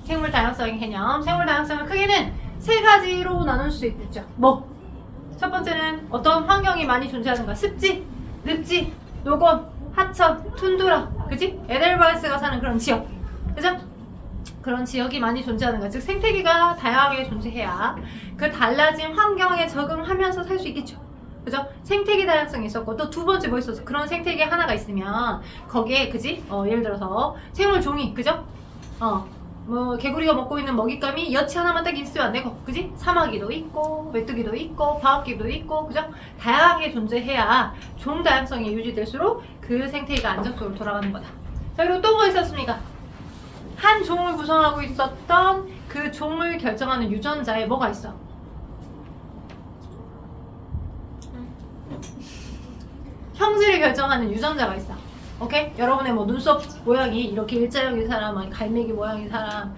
생물 다양성의 개념. 생물 다양성을 크게는 세 가지로 나눌 수 있죠. 뭐? 첫 번째는 어떤 환경이 많이 존재하는가? 습지, 늪지, 노건, 하천, 툰드라, 그지? 에델바이스가 사는 그런 지역, 그죠? 그런 지역이 많이 존재하는가? 즉 생태계가 다양하게 존재해야 그 달라진 환경에 적응하면서 살 수 있겠죠. 그죠? 생태계 다양성이 있었고 또 두 번째 뭐 있었어? 그런 생태계 하나가 있으면 거기에 그지? 예를 들어서 생물 종이, 그죠? 뭐 개구리가 먹고 있는 먹잇감이 여치 하나만 딱 있으면 안 되고, 그지? 사마귀도 있고 메뚜기도 있고 방앗개도 있고, 그죠? 다양하게 존재해야 종 다양성이 유지될수록 그 생태계가 안정적으로 돌아가는 거다. 자, 그리고 또 뭐 있었습니까? 한 종을 구성하고 있었던 그 종을 결정하는 유전자에 뭐가 있어? 형질을 결정하는 유전자가 있어. 오케이? 여러분의 뭐 눈썹 모양이 이렇게 일자형인 사람, 아니 갈매기 모양인 사람,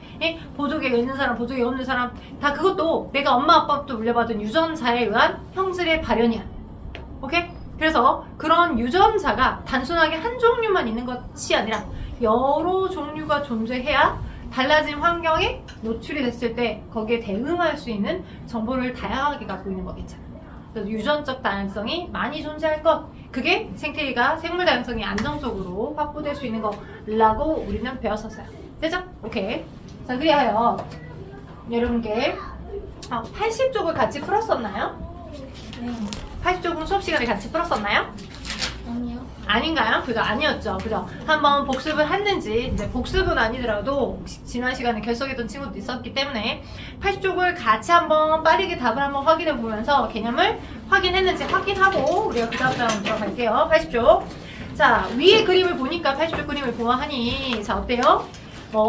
보조개가 있는 사람, 보조개가 없는 사람, 다 그것도 내가 엄마 아빠부터 물려받은 유전자에 의한 형질의 발현이야. 오케이? 그래서 그런 유전자가 단순하게 한 종류만 있는 것이 아니라 여러 종류가 존재해야 달라진 환경에 노출이 됐을 때 거기에 대응할 수 있는 정보를 다양하게 갖고 있는 거겠죠. 그래서 유전적 다양성이 많이 존재할 것, 그게 생태계가 생물 다양성이 안정적으로 확보될 수 있는 거라고 우리는 배웠었어요. 되죠? 오케이. 자, 그리하여 여러분께 80쪽을 같이 풀었었나요? 네. 80쪽은 수업 시간에 같이 풀었었나요? 아니요. 아닌가요? 그죠? 아니었죠. 그죠? 한번 복습을 했는지, 이제 복습은 아니더라도 지난 시간에 결석했던 친구도 있었기 때문에 80쪽을 같이 한번 빠르게 답을 한번 확인해 보면서 개념을 확인했는지 확인하고 우리가 그 다음 장 들어갈게요. 80쪽. 자, 위에 그림을 보니까 80쪽 그림을 보아하니, 자, 어때요?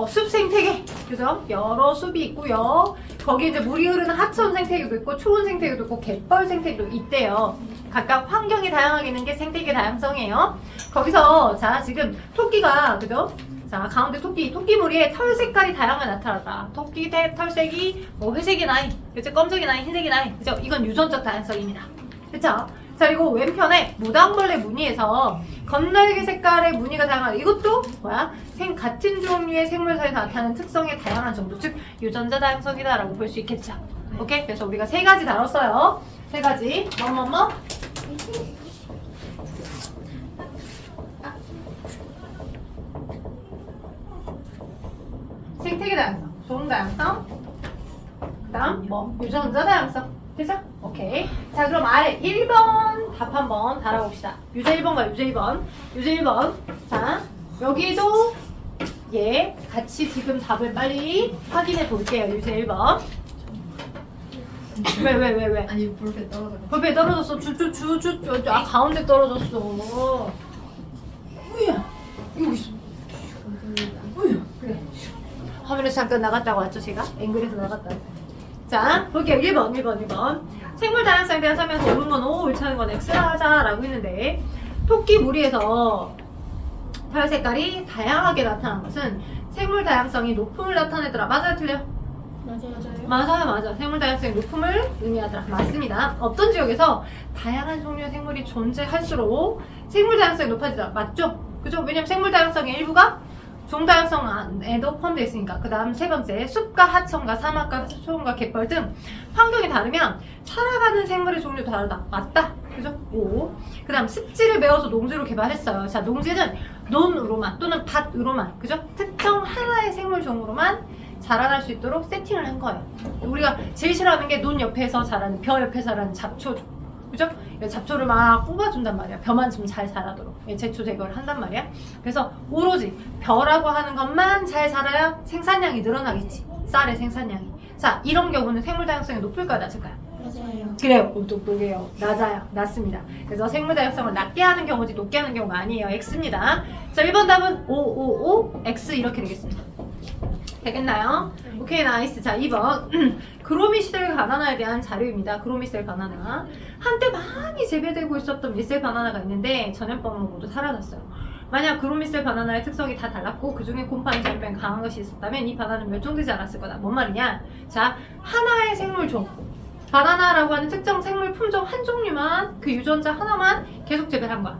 숲 생태계, 그죠? 여러 숲이 있고요. 거기 이제 물이 흐르는 하천 생태계도 있고, 초원 생태계도 있고, 갯벌 생태계도 있대요. 각각 환경이 다양하게 있는 게 생태계 다양성이에요. 거기서 자, 지금 토끼가, 그죠? 자, 가운데 토끼무리에 털 색깔이 다양하게 나타났다. 토끼 털색이 뭐 회색이 나이, 그죠? 검정이 나이, 흰색이 나이, 그죠? 이건 유전적 다양성입니다. 그쵸? 자, 그리고 왼편에 무당벌레 무늬에서 건날개 색깔의 무늬가 다양하다. 이것도 뭐야? 같은 종류의 생물사에서 나타나는 특성의 다양한 정도, 즉 유전자 다양성이다 라고 볼 수 있겠죠. 오케이? 그래서 우리가 세 가지 다뤘어요. 세 가지. 뭐뭐뭐? 생태계 다양성, 종 다양성, 그 다음 뭐? 유전자 다양성. 되죠? 오케이. 자, 그럼 아래 1번 답 한번 달아봅시다. 유제 1번과 유제 2번. 유제 1번. 자, 여기도 같이 지금 답을 빨리 확인해 볼게요. 유제 1번. 왜? 아니 볼펜 떨어져. 볼펜 떨어졌어. 가운데 떨어졌어. 우야, 이거 있어. 우야, 그래. 화면에서 잠깐 나갔다고 왔죠, 제가? 앵글에서 나갔다. 자, 볼게요. 1번. 생물 다양성에 대한 설명에서 원문 O, 옳다는 건 X라 하자라고 했는데, 토끼 무리에서 털 색깔이 다양하게 나타난 것은 생물 다양성이 높음을 나타내더라. 맞아요, 틀려요? 맞아요. 생물 다양성이 높음을 의미하더라. 맞습니다. 어떤 지역에서 다양한 종류의 생물이 존재할수록 생물 다양성이 높아지더라. 맞죠? 그죠? 왜냐면 생물 다양성의 일부가 종 다양성에도 포함되어 있으니까. 그 다음 세 번째, 숲과 하천과 사막과 초원과 갯벌 등 환경이 다르면 살아가는 생물의 종류도 다르다. 맞다. 그죠? 오. 그 다음 습지를 메워서 농지로 개발했어요. 자, 농지는 논으로만 또는 밭으로만, 그죠? 특정 하나의 생물 종으로만 자라날 수 있도록 세팅을 한 거예요. 우리가 제일 싫어하는 게 논 옆에서 자라는, 벼 옆에서 자라는 잡초죠. 그죠? 잡초를 막 뽑아준단 말이야. 벼만 좀 잘 자라도록 제초 제거를 한단 말이야. 그래서 오로지 벼라고 하는 것만 잘 자라야 생산량이 늘어나겠지. 쌀의 생산량이. 자, 이런 경우는 생물 다양성이 높을까요, 낮을까요? 맞아요. 그래요. 똑똑해요. 낮아요. 낮습니다. 그래서 생물 다양성을 낮게 하는 경우지 높게 하는 경우가 아니에요. X입니다. 자, 1번 답은 5, X 이렇게 되겠습니다. 되겠나요? 오케이, 나이스. 자, 2번. 그로미셀 바나나에 대한 자료입니다. 그로미셀 바나나. 한때 많이 재배되고 있었던 미셀 바나나가 있는데 전염병으로 모두 사라졌어요. 만약 그로미셀 바나나의 특성이 다 달랐고 그 중에 곰팡이 전염병이 강한 것이 있었다면 이 바나나는 멸종되지 않았을 거다. 뭔 말이냐? 자, 하나의 생물종. 바나나라고 하는 특정 생물 품종 한 종류만, 그 유전자 하나만 계속 재배한 거야.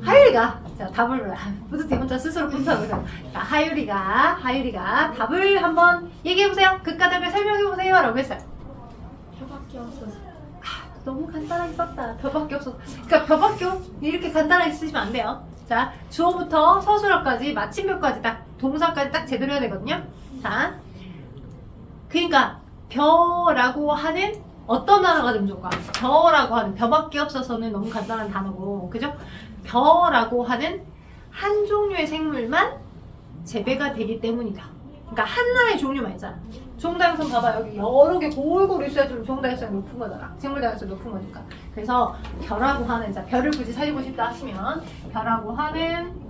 하율이가 자 답을 뿌듯해 혼자 스스로 분석하고 있어요. 자 하율이가 답을 한번 얘기해보세요. 극과 극을 설명해보세요 라고 했어요. 혀밖에 없어서. 너무 간단하게 썼다. 벼밖에 없어. 그러니까 벼밖에 이렇게 간단하게 쓰시면 안 돼요. 자 주어부터 서술어까지 마침표까지 딱 동사까지 딱 제대로 해야 되거든요. 자 그러니까 벼라고 하는 어떤 단어가 좀 좋을까? 벼라고 하는 벼밖에 없어서는 너무 간단한 단어고 그죠? 벼라고 하는 한 종류의 생물만 재배가 되기 때문이다. 그러니까 하나의 종류만 있잖아. 종다양성 봐봐 여기 여러 개 골고루 있어야지 종다양성이 높은 거잖아. 생물 다양성이 높은 거니까. 그래서 벼라고 하는 자 벼를 굳이 살리고 싶다 하시면 벼라고 하는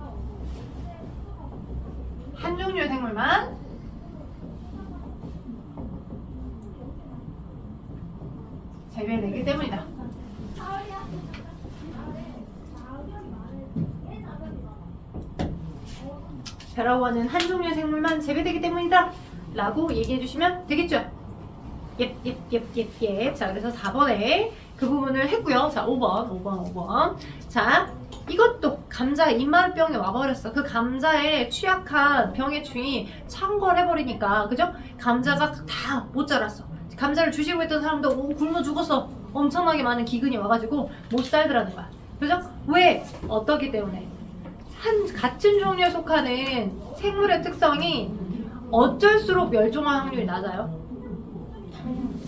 한 종류의 생물만 재배되기 때문이다. 벼라고 하는 한 종류의 생물만 재배되기 때문이다 라고 얘기해 주시면 되겠죠? 예. 자 그래서 4번에 그 부분을 했고요. 자 5번 자 이것도 감자 입마루병에 와버렸어. 그 감자에 취약한 병해충이 창궐해버리니까 그죠? 감자가 다 못 자랐어. 감자를 주시고 있던 사람도 굶어 죽었어. 엄청나게 많은 기근이 와가지고 못 살더라는 거야. 그죠? 왜? 어떻기 때문에 같은 종류에 속하는 생물의 특성이 어쩔수록 멸종할 확률이 낮아요.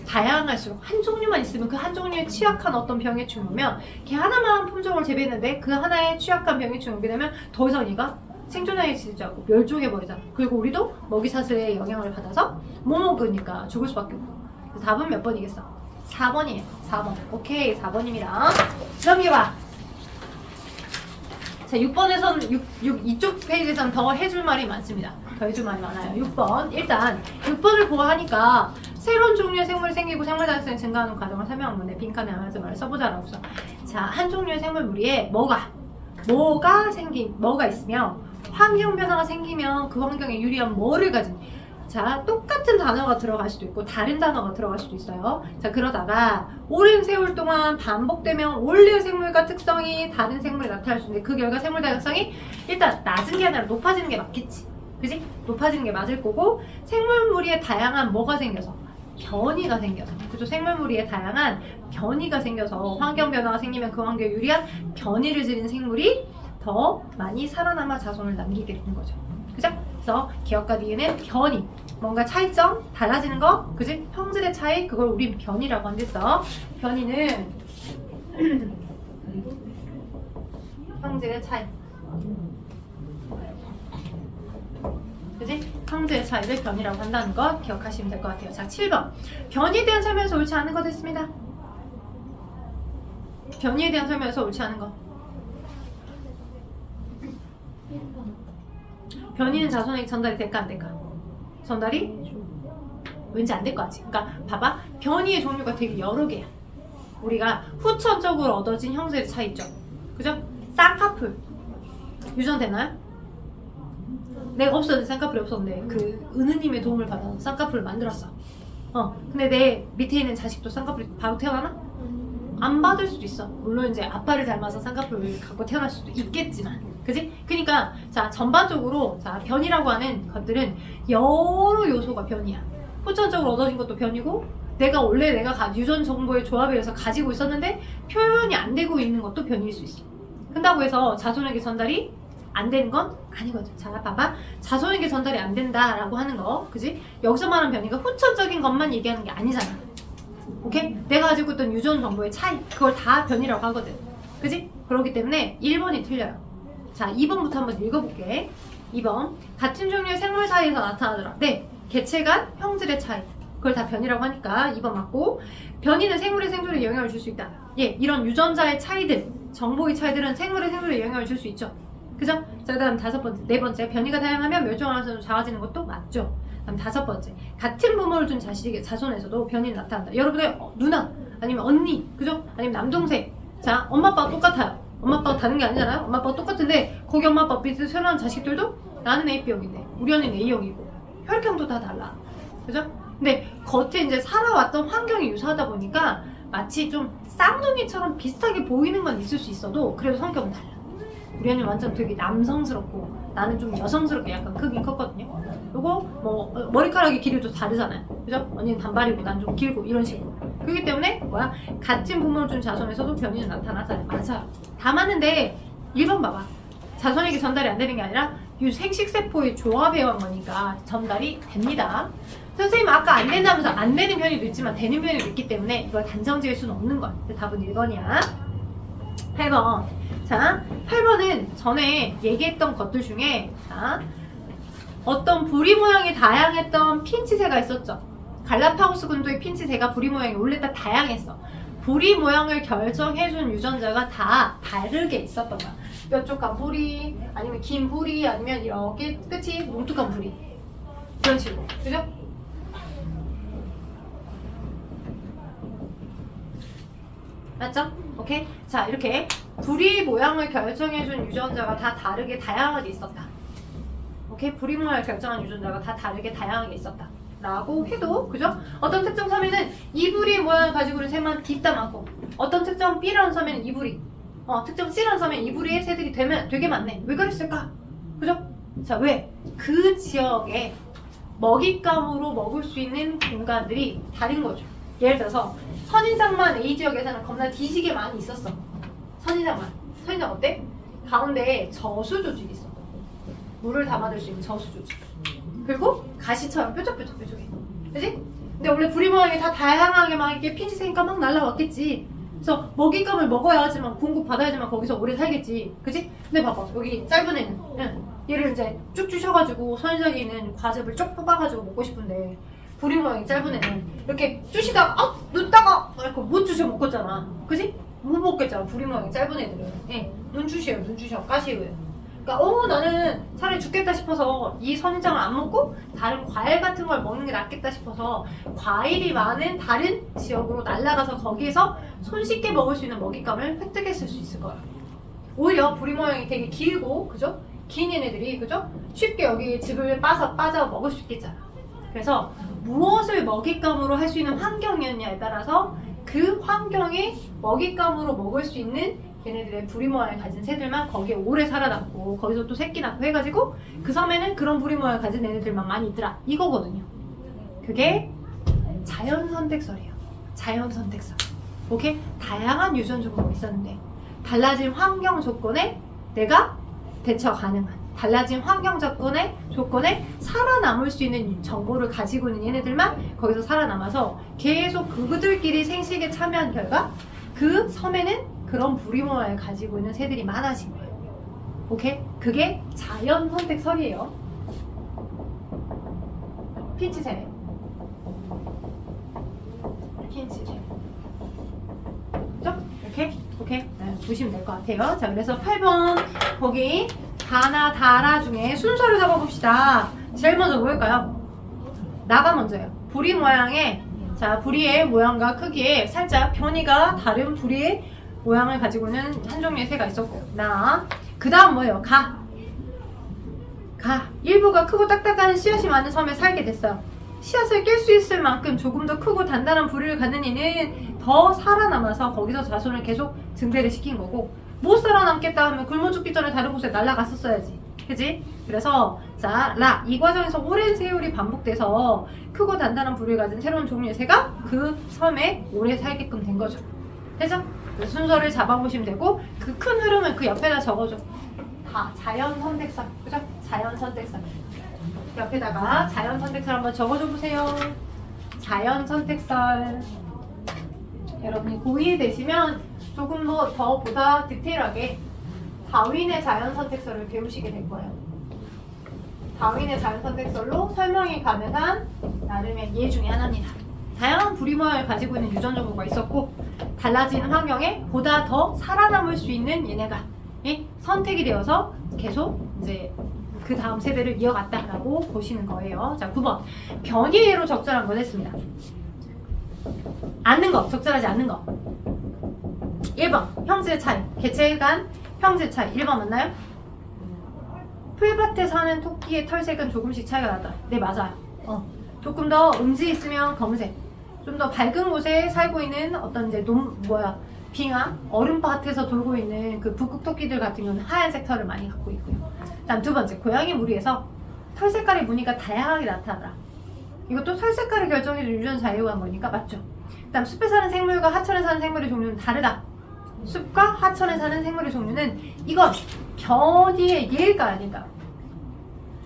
다양할수록 한 종류만 있으면 그 한 종류에 취약한 어떤 병해충이 오면 걔 하나만 품종을 재배했는데 그 하나에 취약한 병해충이 오게 되면 더 이상 얘가 생존하지 않고 멸종해버리잖아. 그리고 우리도 먹이사슬의 영향을 받아서 못 먹으니까 죽을 수밖에 없고. 답은 몇 번이겠어? 4번이에요. 4번. 오케이 4번입니다. 그럼 이봐. 자 6번에서는 이쪽 페이지에서는 더 해줄 말이 많습니다. 더 해줄 말이 많아요. 6번 일단 6번을 보아하니까 새로운 종류의 생물이 생기고 생물 다양성이 증가하는 과정을 설명한 건데 빈칸에 하면서 말을 써보자라고 해서 자한 종류의 생물 무리에 뭐가 있으며 환경 변화가 생기면 그 환경에 유리한 뭐를 가진 자 똑같은 단어가 들어갈 수도 있고 다른 단어가 들어갈 수도 있어요. 자 그러다가 오랜 세월 동안 반복되면 원래 생물과 특성이 다른 생물이 나타날 수 있는데 그 결과 생물 다양성이 일단 낮은 게 아니라 높아지는 게 맞겠지. 그지? 높아지는 게 맞을 거고 생물 무리에 다양한 뭐가 생겨서 변이가 생겨서 그죠? 생물 무리에 다양한 변이가 생겨서 환경 변화가 생기면 그 환경에 유리한 변이를 지닌 생물이 더 많이 살아남아 자손을 남기게 되는 거죠. 그죠? 그래서 기억과 니은은 변이 뭔가 차이점 달라지는 거 그지? 형질의 차이 그걸 우리 변이라고 한댔어. 변이는 형질의 차이 그지? 형질의 차이를 변이라고 한다는 거 기억하시면 될 것 같아요. 자 7번 변이에 대한 설명에서 옳지 않은 거 됐습니다. 변이에 대한 설명에서 옳지 않은 거 변이는 자손에게 전달이 될까 안 될까? 전달이 왠지 안 될 것 같지. 그러니까 봐봐 변이의 종류가 되게 여러 개야. 우리가 후천적으로 얻어진 형질의 차이 있죠. 그죠? 쌍꺼풀 유전되나요? 내가 없었는데 쌍꺼풀이 없었는데 그 은우님의 도움을 받아서 쌍꺼풀을 만들었어. 근데 내 밑에 있는 자식도 쌍꺼풀이 바로 태어나나? 안 받을 수도 있어. 물론 이제 아빠를 닮아서 쌍꺼풀을 갖고 태어날 수도 있겠지만 그지? 그러니까 자 전반적으로 자 변이라고 하는 것들은 여러 요소가 변이야. 후천적으로 얻어진 것도 변이고 내가 유전 정보의 조합에 의해서 가지고 있었는데 표현이 안 되고 있는 것도 변이일 수 있어. 그렇다고 해서 자손에게 전달이 안 되는 건 아니거든. 자 봐봐 자손에게 전달이 안 된다라고 하는 거 그지? 여기서 말하는 변이가 후천적인 것만 얘기하는 게 아니잖아. 오케이? 내가 가지고 있던 유전 정보의 차이 그걸 다 변이라고 하거든. 그지? 그렇기 때문에 1번이 틀려요. 자 2번부터 한번 읽어볼게. 2번 같은 종류의 생물 사이에서 나타나더라. 네 개체 간 형질의 차이 그걸 다 변이라고 하니까 2번 맞고 변이는 생물의 생존에 영향을 줄 수 있다. 예 이런 유전자의 차이들 정보의 차이들은 생물의 생존에 영향을 줄 수 있죠. 그죠? 자 그 다음 네 번째 변이가 다양하면 멸종하면서 작아지는 것도 맞죠. 그다음 5번째 같은 부모를 둔 자손에서도 변이는 나타난다. 여러분의 누나 아니면 언니 그죠? 아니면 남동생 자 엄마 아빠가 똑같아요. 엄마 아빠가 다른 게 아니잖아요. 엄마 아빠가 똑같은데 거기 엄마 아빠 밑에 태어난 자식들도 나는 AB형인데 우리 언니는 A형이고 혈형도 다 달라. 그죠? 근데 겉에 이제 살아왔던 환경이 유사하다 보니까 마치 좀 쌍둥이처럼 비슷하게 보이는 건 있을 수 있어도 그래도 성격은 달라. 우리 언니 완전 되게 남성스럽고 나는 좀 여성스럽게 약간 크긴 컸거든요. 요거 뭐 머리카락의 길이도 다르잖아요. 그죠? 언니는 단발이고 난 좀 길고 이런 식으로. 그렇기 때문에 뭐야? 같은 부모를 준 자손에서도 변이는 나타나잖아요. 맞아요. 다 맞는데 1번 봐봐. 자손에게 전달이 안 되는 게 아니라 이 생식세포의 조합에 의한 거니까 전달이 됩니다. 선생님 아까 안 된다면서 안 되는 편의도 있지만 되는 편의도 있기 때문에 이걸 단정 지을 수는 없는 거야. 답은 1번이야. 8번. 자, 8번은 전에 얘기했던 것들 중에 자, 어떤 부리 모양이 다양했던 핀치새가 있었죠. 갈라파고스 군도의 핀치새가 부리 모양이 원래 다 다양했어. 부리 모양을 결정해준 유전자가 다 다르게 있었던 거야. 뾰족한 부리, 아니면 긴 부리, 아니면 이렇게 끝이 뭉툭한 부리. 그런 식으로. 그죠? 맞죠? 오케이? 자, 이렇게 부리 모양을 결정해준 유전자가 다 다르게 다양하게 있었다. 오케이? 부리 모양을 결정한 유전자가 다 다르게 다양하게 있었다. 라고 해도, 그죠? 어떤 특정 섬에는 이 부리 모양을 가지고 있는 새만 뒷담하고, 어떤 특정 B라는 섬에는 이 부리, 특정 C라는 섬에는 이 부리의 새들이 되게 많네. 왜 그랬을까? 그죠? 자, 왜? 그 지역에 먹잇감으로 먹을 수 있는 공간들이 다른 거죠. 예를 들어서 선인장만 A 지역에서는 겁나 뒤지게 많이 있었어. 선인장 어때? 가운데에 저수 조직이 있어. 물을 담아둘 수 있는 저수 조직. 그리고 가시처럼 뾰족해. 그지? 근데 원래 부리 모양이 다 다양하게 막 이렇게 핀치새니까 막 날라왔겠지. 그래서 먹잇감을 먹어야지만 공급받아야지만 거기서 오래 살겠지. 그지? 근데 봐봐. 여기 짧은 애는 얘를 이제 쭉 주셔가지고 선인장에 있는 과즙을 쭉 뽑아가지고 먹고 싶은데 부리 모양이 짧은 애는 이렇게 주시다가 눕다가 이렇게 못 주셔 먹겠잖아. 그지? 못 먹겠잖아. 부리 모양이 짧은 애들은. 예, 눈 주셔 까시고요. 그러니까 나는 차라리 죽겠다 싶어서 이 선인장을 안 먹고 다른 과일 같은 걸 먹는 게 낫겠다 싶어서 과일이 많은 다른 지역으로 날아가서 거기에서 손쉽게 먹을 수 있는 먹잇감을 획득했을 수 있을 거야. 오히려 부리 모양이 되게 길고, 그죠? 긴 얘네들이, 그죠? 쉽게 여기 즙을 빠져 먹을 수 있겠잖아. 그래서 무엇을 먹잇감으로 할 수 있는 환경이었냐에 따라서 그 환경에 먹잇감으로 먹을 수 있는 걔네들의 부리 모양을 가진 새들만 거기에 오래 살아남고 거기서 또 새끼 낳고 해가지고 그 섬에는 그런 부리 모양을 가진 애들만 많이 있더라. 이거거든요. 그게 자연선택설이에요. 자연선택설. 오케이? 다양한 유전조가 있었는데 달라진 환경 조건에 내가 대처 가능한 달라진 환경 조건에 살아남을 수 있는 정보를 가지고 있는 얘네들만 거기서 살아남아서 계속 그들끼리 생식에 참여한 결과 그 섬에는 그런 부리 모양을 가지고 있는 새들이 많아진 거예요. 오케이? 그게 자연 선택설이에요. 핀치새. 그죠? 이렇게? 오케이? 네, 보시면 될 것 같아요. 자, 그래서 8번 거기 다나 다라 중에 순서를 잡아봅시다. 제일 먼저 뭘까요? 나가 먼저예요. 부리 모양에 자, 부리의 모양과 크기에 살짝 변이가 다른 부리의 모양을 가지고 있는 한 종류의 새가 있었고 그 다음 뭐예요? 일부가 크고 딱딱한 씨앗이 많은 섬에 살게 됐어요. 씨앗을 깰 수 있을 만큼 조금 더 크고 단단한 부리를 갖는 이는 더 살아남아서 거기서 자손을 계속 증대를 시킨 거고 못 살아남겠다 하면 굶어 죽기 전에 다른 곳에 날아갔었어야지. 그지? 그래서 이 과정에서 오랜 세월이 반복돼서 크고 단단한 부리를 가진 새로운 종류의 새가 그 섬에 오래 살게끔 된 거죠. 되죠? 그 순서를 잡아보시면 되고 그 큰 흐름을 그 옆에다 적어줘. 다 자연 선택설. 그죠? 자연 선택설. 옆에다가 자연 선택설 한번 적어줘 보세요. 자연 선택설. 여러분이 고2 되시면 조금 더 보다 디테일하게 다윈의 자연 선택설을 배우시게 될 거예요. 다윈의 자연 선택설로 설명이 가능한 나름의 예 중에 하나입니다. 다양한 부리 모양을 가지고 있는 유전 정보가 있었고 달라진 환경에 보다 더 살아남을 수 있는 얘네가 선택이 되어서 계속 이제 그 다음 세대를 이어갔다라고 보시는 거예요. 자, 9번 변이로 적절한 걸 했습니다. 않는 거, 적절하지 않는 거. 1번 형질 차이, 개체 간 형질 차이. 1번 맞나요? 풀밭에 사는 토끼의 털색은 조금씩 차이가 나다. 네, 맞아요. 조금 더 음지 있으면 검은색, 좀 더 밝은 곳에 살고 있는 어떤 이제 빙하, 얼음밭에서 돌고 있는 그 북극 토끼들 같은 경우는 하얀색 털을 많이 갖고 있고요. 다음 두 번째, 고양이 무리에서 털 색깔의 무늬가 다양하게 나타나더라. 이것도 털 색깔을 결정해준 유전자 자유한 거니까 맞죠? 다음 숲에 사는 생물과 하천에 사는 생물의 종류는 다르다. 숲과 하천에 사는 생물의 종류는 이건 변이의 예일까 아닐까?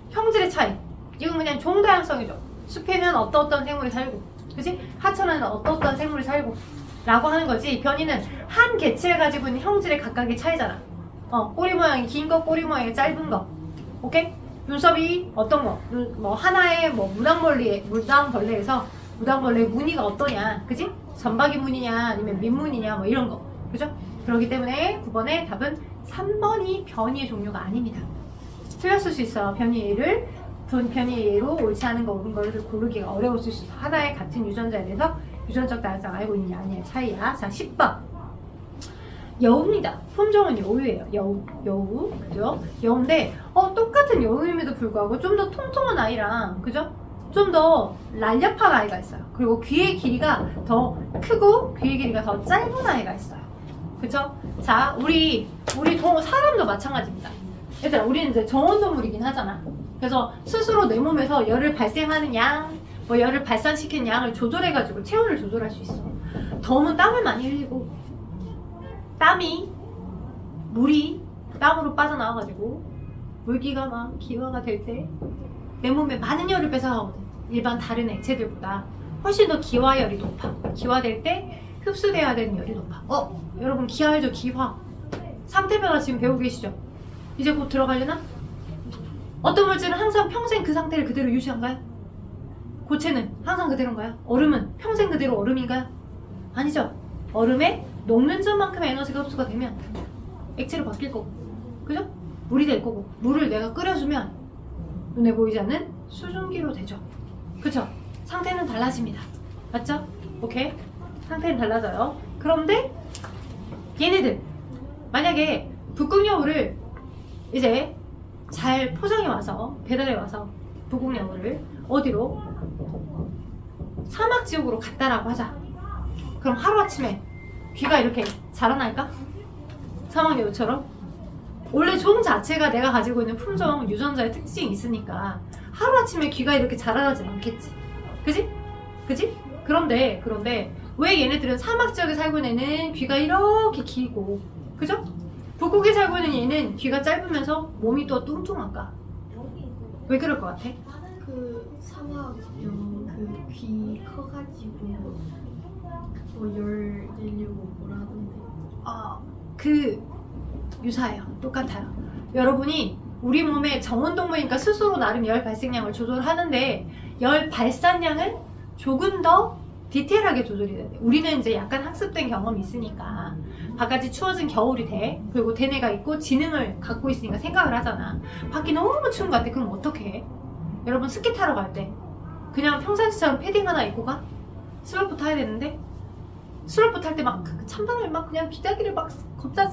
형질의 차이. 이건 그냥 종다양성이죠. 숲에는 어떤 생물이 살고, 그치? 하천에는 어떤 생물이 살고 라고 하는 거지. 변이는 한 개체가 가지고 있는 형질의 각각의 차이잖아. 꼬리 모양이 긴 거, 꼬리 모양이 짧은 거. 오케이? 눈썹이 어떤 거? 뭐 하나의 뭐 무당벌레에서 무당벌레의 무늬가 어떠냐, 그지? 점박이 무늬냐 아니면 민무늬냐 뭐 이런 거, 그죠? 그렇기 때문에 9번의 답은 3번이 변이의 종류가 아닙니다. 틀렸을 수 있어. 변이의 예로 옳지 않은 거 옳은 거를 고르기가 어려울 수 있어. 하나의 같은 유전자에 대해서 유전적 다양성 알고 있느냐 아니냐 차이야. 자, 10번 여우입니다. 품종은 여우예요. 여우, 그죠? 여우인데 똑같은 여우임에도 불구하고 좀 더 통통한 아이랑, 그죠? 좀 더 날렵한 아이가 있어요. 그리고 귀의 길이가 더 크고 귀의 길이가 더 짧은 아이가 있어요. 그죠? 자, 우리 사람도 마찬가지입니다. 얘들아, 우리는 이제 정원동물이긴 하잖아. 그래서 스스로 내 몸에서 열을 발생하는 양, 뭐 열을 발산시키는 양을 조절해가지고 체온을 조절할 수 있어. 더우면 땀을 많이 흘리고, 물이 땀으로 빠져나와가지고 물기가 막 기화가 될 때 내 몸에 많은 열을 뺏어가거든. 일반 다른 액체들보다 훨씬 더 기화열이 높아. 기화될 때 흡수돼야 되는 열이 높아. 여러분 기화 알죠? 기화. 상태 변화 지금 배우고 계시죠? 이제 곧 들어가려나? 어떤 물질은 항상 평생 그 상태를 그대로 유지한가요? 고체는 항상 그대로인가요? 얼음은 평생 그대로 얼음인가요? 아니죠. 얼음에 녹는 점만큼의 에너지가 흡수가 되면 액체로 바뀔 거고, 그죠? 물이 될 거고, 물을 내가 끓여주면 눈에 보이지 않는 수증기로 되죠. 그쵸? 상태는 달라집니다. 맞죠? 오케이? 상태는 달라져요. 그런데 얘네들 만약에 북극여우를 이제 잘 포장해 와서 배달해 와서 북극여우를 어디로? 사막 지역으로 갔다라고 하자. 그럼 하루아침에 귀가 이렇게 자라날까? 사막여우처럼? 원래 종 자체가 내가 가지고 있는 품종 유전자의 특징이 있으니까 하루아침에 귀가 이렇게 자라나진 않겠지. 그지? 그지? 그런데 왜 얘네들은 사막 지역에 살고 있는 애는 귀가 이렇게 길고, 그죠? 북극에 살고 있는 얘는 귀가 짧으면서 몸이 또 뚱뚱할까? 왜 그럴 것 같아? 그 사막용 그 귀 커가지고 뭐 열 내려고 뭐라던데. 유사해요. 똑같아요. 여러분이 우리 몸의 정원동물이니까 스스로 나름 열 발생량을 조절하는데 열 발산량을 조금 더 디테일하게 조절이 돼야 돼. 우리는 이제 약간 학습된 경험이 있으니까 바깥이 추워진 겨울이 돼. 그리고 대뇌가 있고 지능을 갖고 있으니까 생각을 하잖아. 밖이 너무 추운 것 같아. 그럼 어떻게 해? 여러분 스키 타러 갈 때 그냥 평상시처럼 패딩 하나 입고 가? 슬로프 타야 되는데 슬로프 탈 때 막 찬바람이 막 그냥 기다기를 막 겁나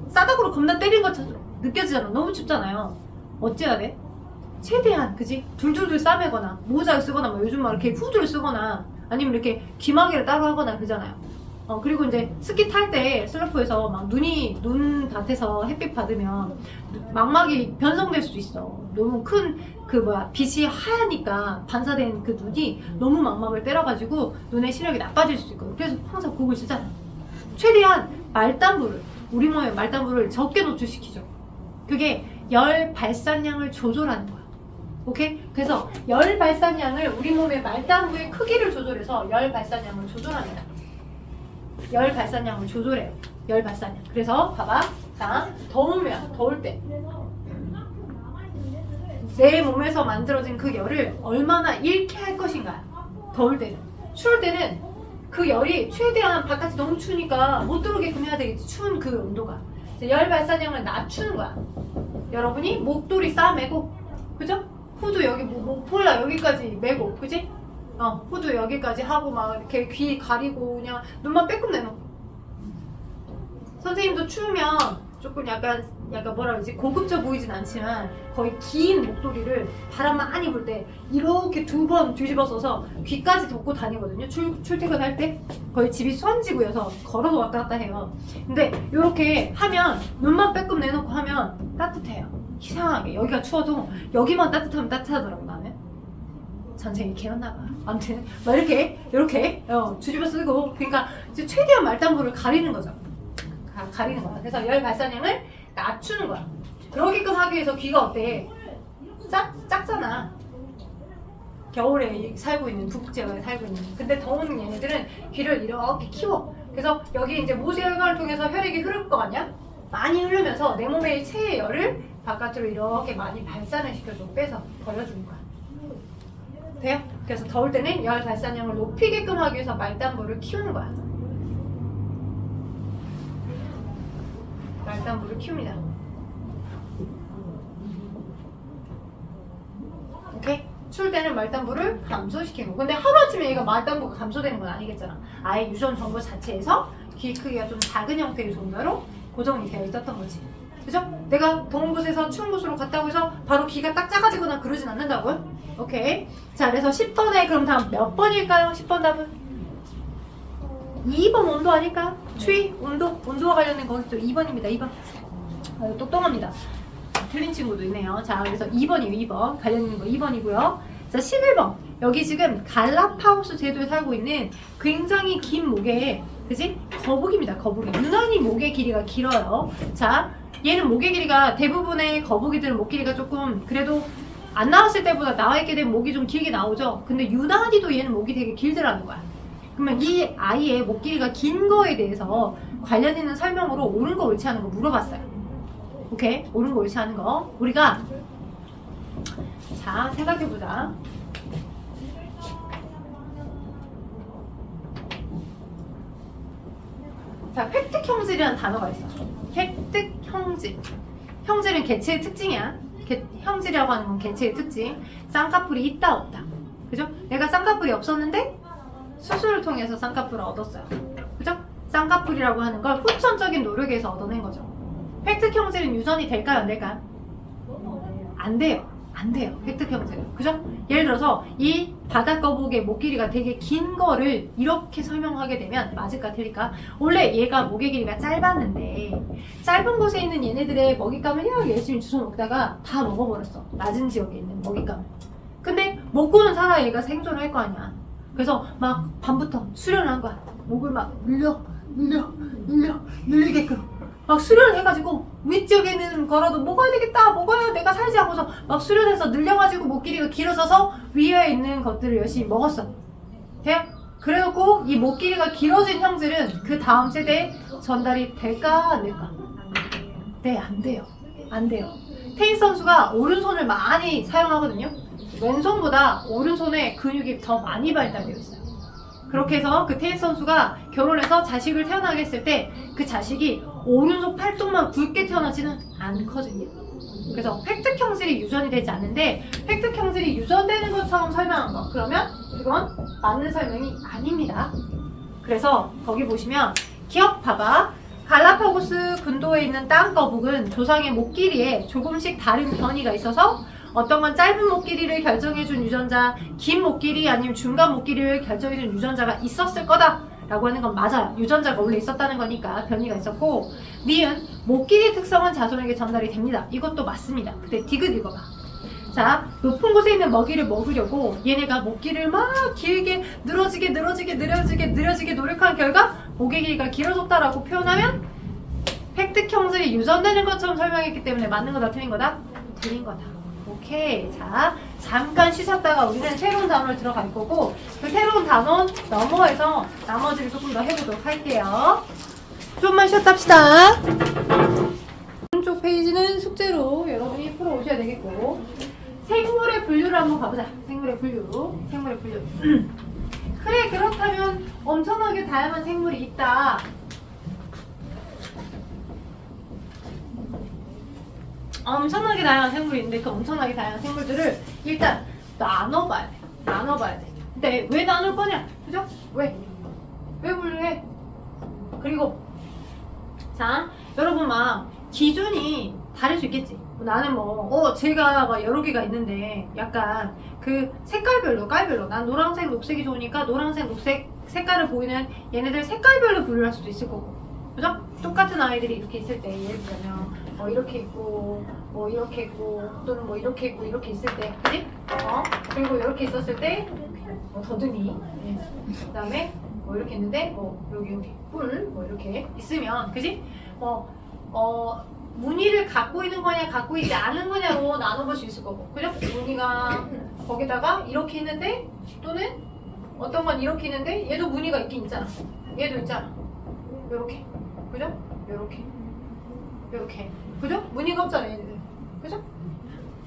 싸닥으로 겁나 때린 것처럼 느껴지잖아. 너무 춥잖아요. 어찌해야 돼? 최대한, 그지? 둘둘둘 싸매거나 모자를 쓰거나 뭐 요즘 막 이렇게 후드를 쓰거나 아니면 이렇게 귀마개를 따로 하거나 그러잖아요. 그리고 이제 스키 탈 때 슬로프에서 막 눈 밭에서 햇빛 받으면 망막이 변성될 수도 있어. 너무 큰 빛이 하얘니까 반사된 그 눈이 너무 망막을 때려가지고 눈의 시력이 나빠질 수도 있거든. 그래서 항상 곡을 쓰잖아. 최대한 우리 몸의 말단부를 적게 노출시키죠. 그게 열 발산량을 조절하는 거야. 오케이? 그래서 열 발산량을 우리 몸의 말단부의 크기를 조절해서 열 발산량을 조절합니다. 열 발산량을 조절해요. 열 발산량. 그래서 봐봐. 자, 더울 때 내 몸에서 만들어진 그 열을 얼마나 잃게 할 것인가. 더울 때는. 추울 때는 그 열이 최대한 바깥이 너무 추우니까 못 들어오게끔 해야 되겠지. 추운 그 온도가. 열 발산량을 낮추는 거야. 여러분이 목도리 싸매고, 그죠? 후드 여기 폴라 여기까지 매고, 그지? 후드 여기까지 하고 막 이렇게 귀 가리고 그냥 눈만 빼끔 내놓고. 선생님도 추우면 조금 약간 약간 뭐라 그러지? 고급져 보이진 않지만 거의 긴 목도리를 바람 많이 불 때 이렇게 2번 뒤집어 써서 귀까지 덮고 다니거든요. 출퇴근할 때 거의 집이 수원지구여서 걸어서 왔다 갔다 해요. 근데 이렇게 하면 눈만 빼끔 내놓고 하면 따뜻해요. 이상하게 여기가 추워도 여기만 따뜻하면 따뜻하더라고 나는. 전생이 개였나봐. 아무튼 막 이렇게 뒤집어 쓰고 그러니까 이제 최대한 말단부를 가리는 거죠. 가리는 거야. 그래서 열 발산량을 낮추는 거야. 그러게끔 하기 위해서 귀가 어때? 작잖아. 겨울에 살고 있는 북극지역에 살고 있는. 근데 더운 얘네들은 귀를 이렇게 키워. 그래서 여기 이제 모세혈관을 통해서 혈액이 흐를 거 아니야? 많이 흐르면서 내 몸의 체의 열을 바깥으로 이렇게 많이 발산을 시켜줘. 빼서 버려주는 거야. 돼요? 그래서 더울 때는 열 발산량을 높이게끔 하기 위해서 말단부를 키우는 거야. 말단부를 키웁니다. 오케이? 추울 때는 말단부를 감소시키는 거. 근데 하루아침에 얘가 말단부가 감소되는 건 아니겠잖아. 아예 유전 정보 자체에서 귀 크기가 좀 작은 형태의 정도로 고정이 되어 있었던 거지. 그죠? 내가 더운 곳에서 추운 곳으로 갔다고 해서 바로 귀가 딱 작아지거나 그러진 않는다고요? 오케이. 자, 그래서 10번에 그럼 다음 몇 번일까요? 10번 답은? 2번 온도 아닐까요? 추위, 온도와 관련된 거겠죠. 2번입니다. 2번. 똑똑합니다. 틀린 친구도 있네요. 자, 그래서 2번이에요. 2번. 관련 있는 거 2번이고요. 자, 11번. 여기 지금 갈라파고스 제도에 살고 있는 굉장히 긴 목의, 그지? 거북입니다. 거북이. 유난히 목의 길이가 길어요. 자, 얘는 목의 길이가 대부분의 거북이들은 목 길이가 조금 그래도 안 나왔을 때보다 나와 있게 되면 목이 좀 길게 나오죠. 근데 유난히도 얘는 목이 되게 길더라는 거야. 그러면 이 아이의 목 길이가 긴 거에 대해서 관련 있는 설명으로 옳은 거 옳지 않은 거 물어봤어요. 오케이? 옳은 거 옳지 않은 거 우리가 자 생각해보자. 자, 획득형질이라는 단어가 있어. 획득형질. 형질은 개체의 특징이야. 형질이라고 하는 건 개체의 특징. 쌍꺼풀이 있다 없다. 그죠? 내가 쌍꺼풀이 없었는데 수술을 통해서 쌍꺼풀을 얻었어요. 그죠? 쌍꺼풀이라고 하는 걸 후천적인 노력에서 얻어낸 거죠. 획득형질은 유전이 될까요? 안 될까요? 안 돼요. 안 돼요. 획득형질은. 그죠? 예를 들어서 이 바다거북의 목 길이가 되게 긴 거를 이렇게 설명하게 되면 맞을까 틀릴까? 원래 얘가 목의 길이가 짧았는데 짧은 곳에 있는 얘네들의 먹잇감을 야 열심히 주워 먹다가 다 먹어버렸어. 낮은 지역에 있는 먹잇감을. 근데 먹고는 살아야 얘가 생존을 할 거 아니야. 그래서 막 밤부터 수련을 한 거야. 목을 막 늘리게끔 막 수련을 해가지고 윗지역에는 걸어도 먹어야 되겠다 먹어야 내가 살지 하고서 막 수련해서 늘려가지고 목 길이가 길어져서 위에 있는 것들을 열심히 먹었어. 돼요? 그래놓고 이 목 길이가 길어진 형질은 그 다음 세대에 전달이 될까 안 될까? 네, 안 돼요. 안 돼요. 테니스 선수가 오른손을 많이 사용하거든요. 왼손보다 오른손에 근육이 더 많이 발달되어 있어요. 그렇게 해서 그 테니스 선수가 결혼해서 자식을 태어나게 했을 때 그 자식이 오른손 팔뚝만 굵게 태어나지는 않거든요. 그래서 획득형질이 유전이 되지 않는데 획득형질이 유전되는 것처럼 설명한 거 그러면 이건 맞는 설명이 아닙니다. 그래서 거기 보시면 기억 봐봐. 갈라파고스 군도에 있는 땅거북은 조상의 목 길이에 조금씩 다른 변이가 있어서 어떤 건 짧은 목 길이를 결정해준 유전자, 긴 목 길이 아니면 중간 목 길이를 결정해준 유전자가 있었을 거다 라고 하는 건 맞아요. 유전자가 원래 있었다는 거니까 변이가 있었고 니은 목 길이 특성은 자손에게 전달이 됩니다. 이것도 맞습니다. 근데 디귿 읽어봐. 자, 높은 곳에 있는 먹이를 먹으려고 얘네가 목 길이를 막 길게 늘어지게 노력한 결과 목의 길이가 길어졌다라고 표현하면 획득 형질이 유전되는 것처럼 설명했기 때문에 맞는 거다 틀린 거다? 틀린 거다. 오케이. 자, 잠깐 쉬셨다가 우리는 새로운 단어를 들어갈 거고 그 새로운 단어 넘어해서 나머지를 조금 더 해보도록 할게요. 좀만 쉬었다 합시다. 오른쪽 페이지는 숙제로 여러분이 풀어오셔야 되겠고 생물의 분류를 한번 가보자. 생물의 분류. 그래, 그렇다면 엄청나게 다양한 생물이 있다. 엄청나게 다양한 생물이 있는데 그 엄청나게 다양한 생물들을 일단 나눠봐야 돼. 근데 왜 나눌 거냐? 그죠? 왜 분류해? 그리고 자, 여러분 막 기준이 다를 수 있겠지. 나는 제가 막 여러 개가 있는데 약간 그 색깔별로, 깔별로 난 노란색, 녹색이 좋으니까 노란색, 녹색 색깔을 보이는 얘네들 색깔별로 분류할 수도 있을 거고, 그죠? 똑같은 아이들이 이렇게 있을 때 예를 들면 이렇게 있고 이렇게 있고 또는 이렇게 있고 이렇게 있을 때, 그지? 그리고 이렇게 있었을 때 더듬이, 그 다음에 이렇게 있는데 여기 뿔 이렇게 있으면, 그지? 무늬를 갖고 있는 거냐 갖고 있지 않은 거냐로 나눠볼 수 있을 거고, 그죠? 무늬가 거기다가 이렇게 있는데 또는 어떤 건 이렇게 있는데 얘도 무늬가 있긴 있잖아. 얘도 있잖아. 요렇게, 그죠? 요렇게, 그죠? 무늬가 없잖아 얘네들, 그죠?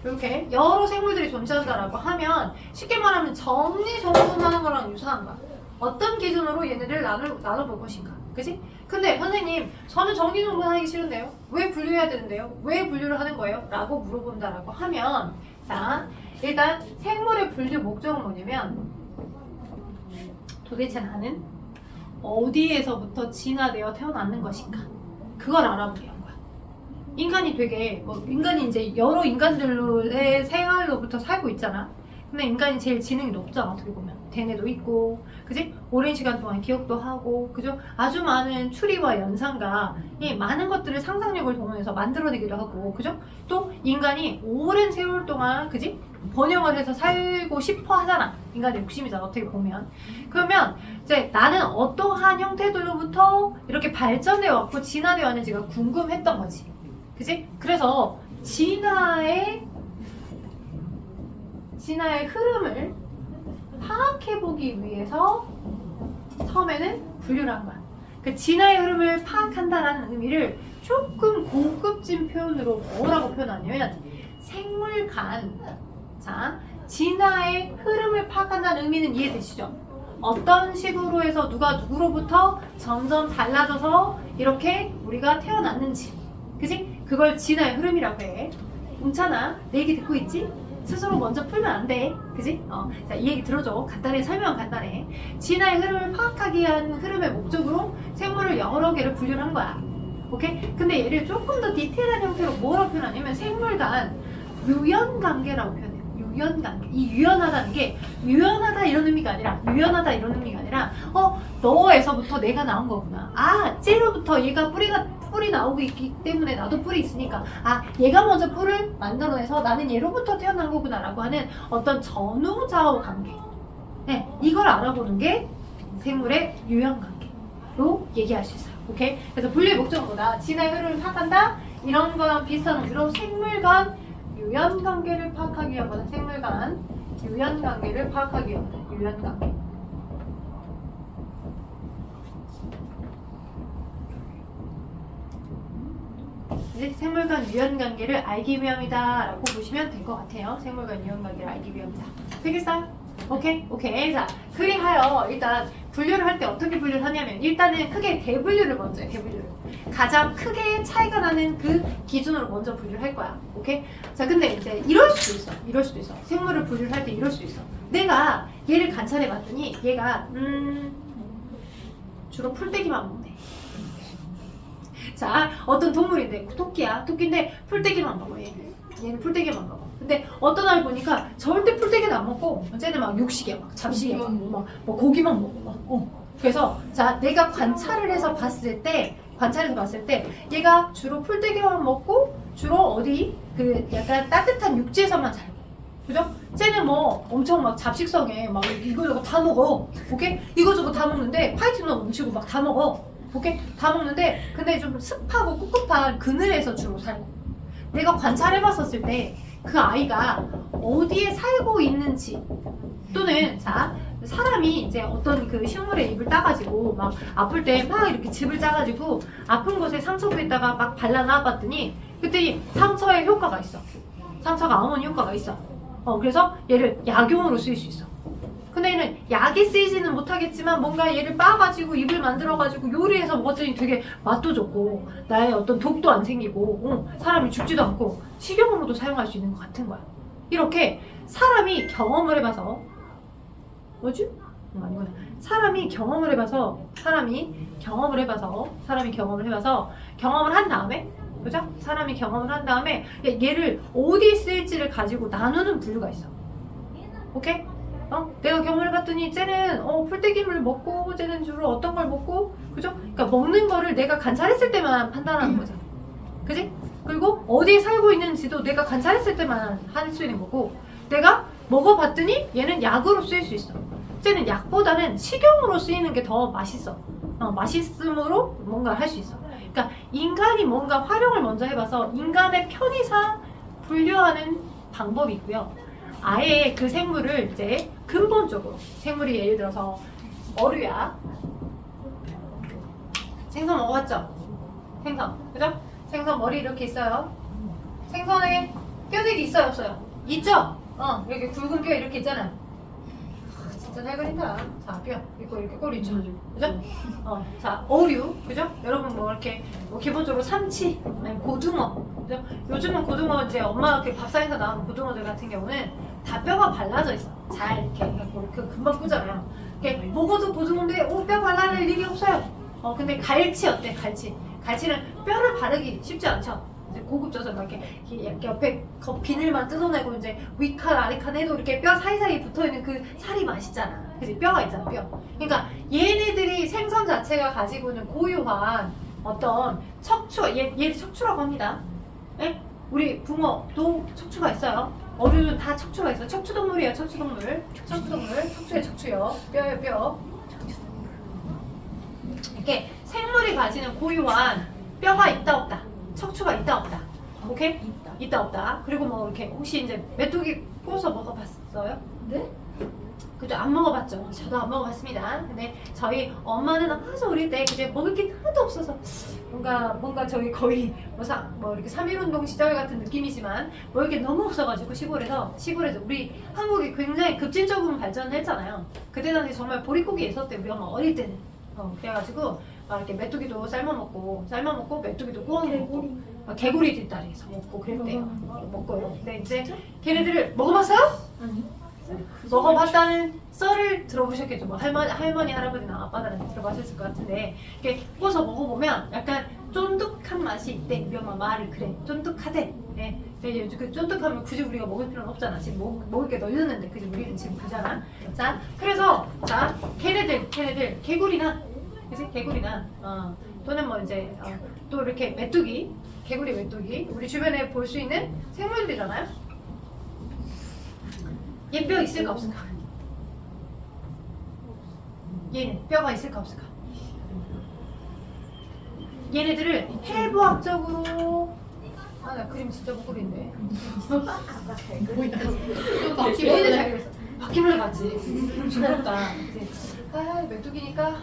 이렇게 여러 생물들이 존재한다라고 하면 쉽게 말하면 정리정돈하는 거랑 유사한 거야. 어떤 기준으로 얘네들 나눠볼 것인가, 그지? 근데 선생님 저는 정리정돈하기 싫은데요? 왜 분류해야 되는데요? 왜 분류를 하는 거예요? 라고 물어본다라고 하면, 자, 일단 생물의 분류 목적은 뭐냐면 도대체 나는 어디에서부터 진화되어 태어났는 것인가, 그걸 알아보게 한 거야. 인간이 되게 인간이 이제 여러 인간들의 생활로부터 살고 있잖아. 근데 인간이 제일 지능이 높잖아. 어떻게 보면 대뇌도 있고, 그지? 오랜 시간 동안 기억도 하고, 그죠? 아주 많은 추리와 연상과 이 많은 것들을 상상력을 동원해서 만들어내기도 하고, 그죠? 또 인간이 오랜 세월 동안, 그지? 번영을 해서 살고 싶어 하잖아. 인간의 욕심이잖아, 어떻게 보면. 그러면 이제 나는 어떠한 형태들로부터 이렇게 발전되어 왔고 진화되어 왔는지가 궁금했던 거지, 그지? 그래서 진화의 흐름을 파악해보기 위해서 처음에는 분류를 한 거야. 그 진화의 흐름을 파악한다는 의미를 조금 고급진 표현으로 뭐라고 표현하냐면 생물간. 자, 진화의 흐름을 파악한다는 의미는 이해되시죠? 어떤 식으로 해서 누가 누구로부터 점점 달라져서 이렇게 우리가 태어났는지, 그지? 그걸 진화의 흐름이라고 해. 괜찮아? 내 얘기 듣고 있지? 스스로 먼저 풀면 안 돼, 그지? 자, 이 얘기 들어줘. 간단해, 설명은 간단해. 진화의 흐름을 파악하기 위한 흐름의 목적으로 생물을 여러 개를 분류를 한 거야. 오케이? 근데 얘를 조금 더 디테일한 형태로 뭐라고 표현하냐면 생물 간 유연관계라고 표현해. 유연관계. 이 유연하다는 게 유연하다 이런 의미가 아니라 너에서부터 내가 나온 거구나. 쟤로부터 얘가 뿔이 나오고 있기 때문에 나도 뿔이 있으니까 얘가 먼저 뿔을 만들어내서 나는 얘로부터 태어난 거구나 라고 하는 어떤 전후좌우 관계, 이걸 알아보는 게 생물의 유연관계로 얘기할 수 있어요. 오케이? 그래서 분류의 목적은 뭐다? 진화의 흐름을 파악한다? 이런 거랑 비슷한 의미로 생물 간 유연관계를 파악하기 위한 생물 간 유연관계를 파악하기 위한 유연관계. 이제 생물 간 유연관계를 알기 위함이다 라고 보시면 될 것 같아요. 생물 간 유연관계를 알기 위함이다. 되겠어요? 오케이. 자, 그리하여 일단 분류를 할 때 어떻게 분류를 하냐면 일단은 크게 대분류를 먼저 해. 대분류를 가장 크게 차이가 나는 그 기준으로 먼저 분류를 할 거야. 오케이? 자, 근데 이제 이럴 수도 있어. 생물을 분류를 할 때 이럴 수도 있어. 내가 얘를 관찰해 봤더니 얘가 주로 풀떼기만 먹네. 자, 어떤 동물인데 토끼야. 토끼인데 풀떼기만 먹어. 얘는 풀떼기만 먹어. 근데 어떤 아이 보니까 절대 풀떼기는 안 먹고 쟤는 막 육식이야. 막 잡식이야. 막 고기만 먹어. 그래서 자, 내가 관찰해서 봤을 때 얘가 주로 풀떼기만 먹고 주로 어디 그 약간 따뜻한 육지에서만 살고, 그죠? 쟤는 엄청 막 잡식성에 막 이거저거 다 먹어. 오케이? 이거저거 다 먹는데 파이트너 음식을 막 다 먹어. 오케이? 다 먹는데 근데 좀 습하고 꿉꿉한 그늘에서 주로 살고, 내가 관찰해봤었을 때 그 아이가 어디에 살고 있는지, 또는 자, 사람이 이제 어떤 그 식물의 잎을 따가지고 막 아플 때 막 이렇게 즙을 짜가지고 아픈 곳에 상처 부에다가 막 발라놔봤더니 그때 상처에 효과가 있어. 상처가 아무런 효과가 있어. 그래서 얘를 약용으로 쓰일 수 있어. 근데 얘는 약이 쓰이지는 못하겠지만 뭔가 얘를 빻아가지고 잎을 만들어가지고 요리해서 먹었더니 되게 맛도 좋고 나의 어떤 독도 안 생기고 사람이 죽지도 않고 식용으로도 사용할 수 있는 것 같은 거야. 이렇게 사람이 경험을 해봐서 사람이 경험을 해봐서 경험을 한 다음에 그죠? 사람이 경험을 한 다음에 얘를 어디 쓸지를 가지고 나누는 분류가 있어. 오케이? 내가 경험을 해봤더니 쟤는 풀떼기물 먹고 쟤는 주로 어떤 걸 먹고, 그죠? 그러니까 먹는 거를 내가 관찰했을 때만 판단하는 거잖아. 그지? 그리고 어디에 살고 있는지도 내가 관찰했을 때만 할 수 있는 거고, 내가 먹어봤더니 얘는 약으로 쓰일 수 있어. 쟤는 약보다는 식용으로 쓰이는 게 더 맛있어. 맛있음으로 뭔가 할 수 있어. 그러니까 인간이 뭔가 활용을 먼저 해봐서 인간의 편의상 분류하는 방법이 있고요. 아예 그 생물을 이제 근본적으로, 생물이 예를 들어서 어류야. 생선 먹어봤죠? 생선, 그죠? 생선 머리 이렇게 있어요. 생선에 뼈대기 있어요, 없어요? 있죠? 이렇게 굵은 뼈 이렇게 있잖아요. 진짜 잘 그린다. 자, 뼈 있고 이렇게 꼬리 있죠, 그죠? 자, 어류, 그죠? 여러분 뭐 이렇게 기본적으로 삼치, 아니 고등어, 그죠? 요즘은 고등어 이제 엄마가 그 밥상에서 나오는 고등어들 같은 경우는 다 뼈가 발라져 있어. 잘 이렇게 해갖고 이렇게 금방 꾸잖아요. 이렇게 먹어도 고등어인데 뼈 발라낼 일이 없어요. 근데 갈치 어때? 갈치는 뼈를 바르기 쉽지 않죠. 이제 고급져서 막 이렇게 옆에 비늘만 뜯어내고 이제 위칸 아래칸 해도 이렇게 뼈 사이사이 붙어있는 그 살이 맛있잖아. 그치? 뼈가 있잖아, 뼈. 그러니까 얘네들이 생선 자체가 가지고 있는 고유한 어떤 척추, 얘 척추라고 합니다. 예? 우리 붕어도 척추가 있어요. 어류는 다 척추가 있어요. 척추동물이에요, 척추동물. 척추에 척추요. 뼈에 뼈. 이렇게 생물이 가지는 고유한 뼈가 있다 없다. 척추가 있다 없다. 오케이? 있다 없다. 그리고 뭐 이렇게 혹시 이제 메뚜기 구워서 먹어봤어요? 네? 그죠? 안 먹어봤죠. 저도 안 먹어봤습니다. 근데 저희 엄마는 아주 어릴 때 이제 먹을 게 하나도 없어서 뭔가 저희 거의 뭐 이렇게 3.1운동 시절 같은 느낌이지만 먹을 게 너무 없어가지고 시골에서 우리 한국이 굉장히 급진적으로 발전을 했잖아요. 그때 당시 정말 보릿고기 있었대, 우리 엄마 어릴 때는. 그래가지고 막 이렇게 메뚜기도 삶아먹고 메뚜기도 구워 먹고 개구리 뒷다리에서 먹고 그랬대요. 먹고요. 근데 이제 걔네들을 먹어봤어요? 아니. 먹어봤다는 썰을 들어보셨겠죠. 뭐 할머니 할아버지나 아빠들한테 들어봤을 것 같은데 이렇게 구워서 먹어보면 약간 쫀득한 맛이 있대. 우리 엄마 말이 그래. 쫀득하대. 네. 근데 그 쫀득하면 굳이 우리가 먹을 필요는 없잖아. 지금 먹을 게 널렸는데 그지? 우리는 지금 그잖아. 자, 그래서 자 걔네들 개구리나, 그지? 개구리나 또는 뭐 이제 또 이렇게 메뚜기, 개구리 메뚜기 우리 주변에 볼 수 있는 생물들이잖아요. 얘 뼈 있을까 없을까? 얘는 뼈가 있을까 없을까? 얘네들을 해부학적으로 나 그림 진짜 못 그리는데. 얘네들 잘 그렸어. 바퀴벌레 같지? 징그럽다. 메뚜기니까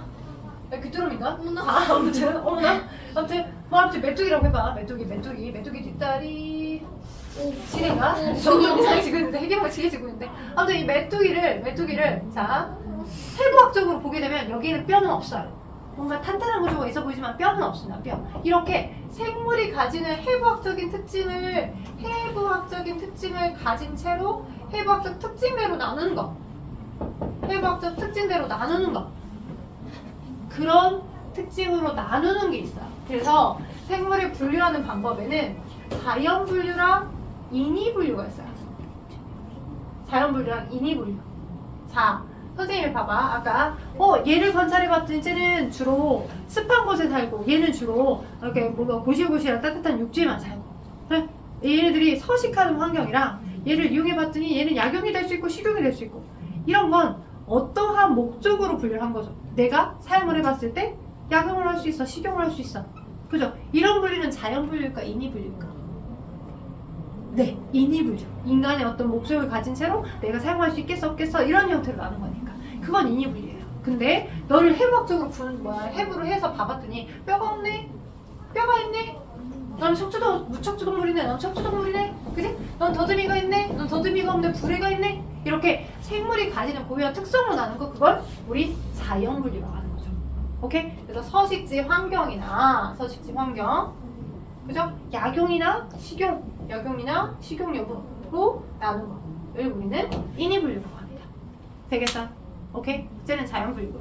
귀뚜라미인가? 아무튼 아무튼 메뚜기라고 해봐. 메뚜기 뒷다리 지네가? 저도 잘 지고 있는데 해경을 지게 지고 있는데 아무튼 이 메뚜기를 자 해부학적으로 보게 되면 여기에는 뼈는 없어요. 뭔가 탄탄한 구조가 있어 보이지만 뼈는 없습니다. 뼈. 이렇게 생물이 가지는 해부학적인 특징을 가진 채로 해부학적 특징대로 나누는 거. 그런 특징으로 나누는 게 있어요. 그래서 생물을 분류하는 방법에는 자연 분류랑 인위 분류가 있어요. 자연 분류랑 인위 분류. 자, 선생님이 봐봐. 아까 얘를 관찰해봤더니 쟤는 주로 습한 곳에 살고 얘는 주로 이렇게 뭔가 고시고시한 따뜻한 육지에만 살고, 그래? 얘네들이 서식하는 환경이랑 얘를 이용해봤더니 얘는 약용이 될 수 있고 식용이 될 수 있고, 이런 건 어떠한 목적으로 분류를 한 거죠. 내가 사용을 해봤을 때 약용을 할 수 있어, 식용을 할 수 있어. 그죠? 이런 분류는 자연 분류일까, 인위 분류일까? 네, 인위 분류. 인간의 어떤 목적을 가진 채로 내가 사용할 수 있겠어, 없겠어, 이런 형태로 나눈 거니까. 그건 인위 분류예요. 근데 너를 해부학적으로 해부를 해서 봐봤더니 뼈가 없네? 뼈가 있네? 넌 무척추동물이네? 넌 척추동물이네? 그지? 넌 더듬이가 있네? 넌 더듬이가 없네? 부리가 있네? 이렇게 생물이 가지는 고유한 특성으로 나눈 거, 그걸 우리 자연 분류라고 하는 거죠. 오케이? 그래서 서식지 환경, 그죠? 약용이나 식용 여부로 나눈 거를 우리는 인위 분류라고 합니다. 되겠어? 오케이? 이제는 자연 분류.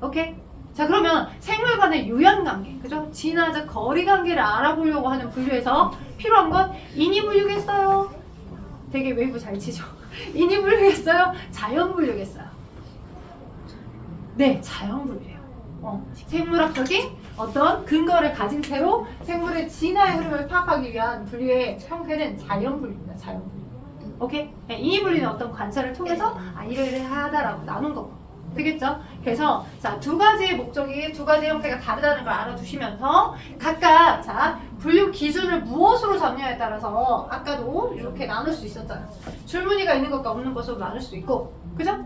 오케이? 자, 그러면 생물 간의 유연관계, 그죠? 진화적 거리관계를 알아보려고 하는 분류에서 필요한 건 인이분류겠어요? 되게 웨이브 잘 치죠? 인이분류겠어요? 자연분류겠어요? 네, 자연분류예요. 생물학적인 어떤 근거를 가진 채로 생물의 진화의 흐름을 파악하기 위한 분류의 형태는 자연분류입니다. 자연분류. 오케이? 네, 인이분류는 어떤 관찰을 통해서 이러이러하다라고 나눈 거고. 되겠죠? 그래서 자, 두 가지의 목적이 두 가지 형태가 다르다는 걸 알아두시면서 각각 자, 분류 기준을 무엇으로 잡느냐에 따라서 아까도 이렇게 나눌 수 있었잖아요. 줄무늬가 있는 것과 없는 것으로 나눌 수 있고, 그죠?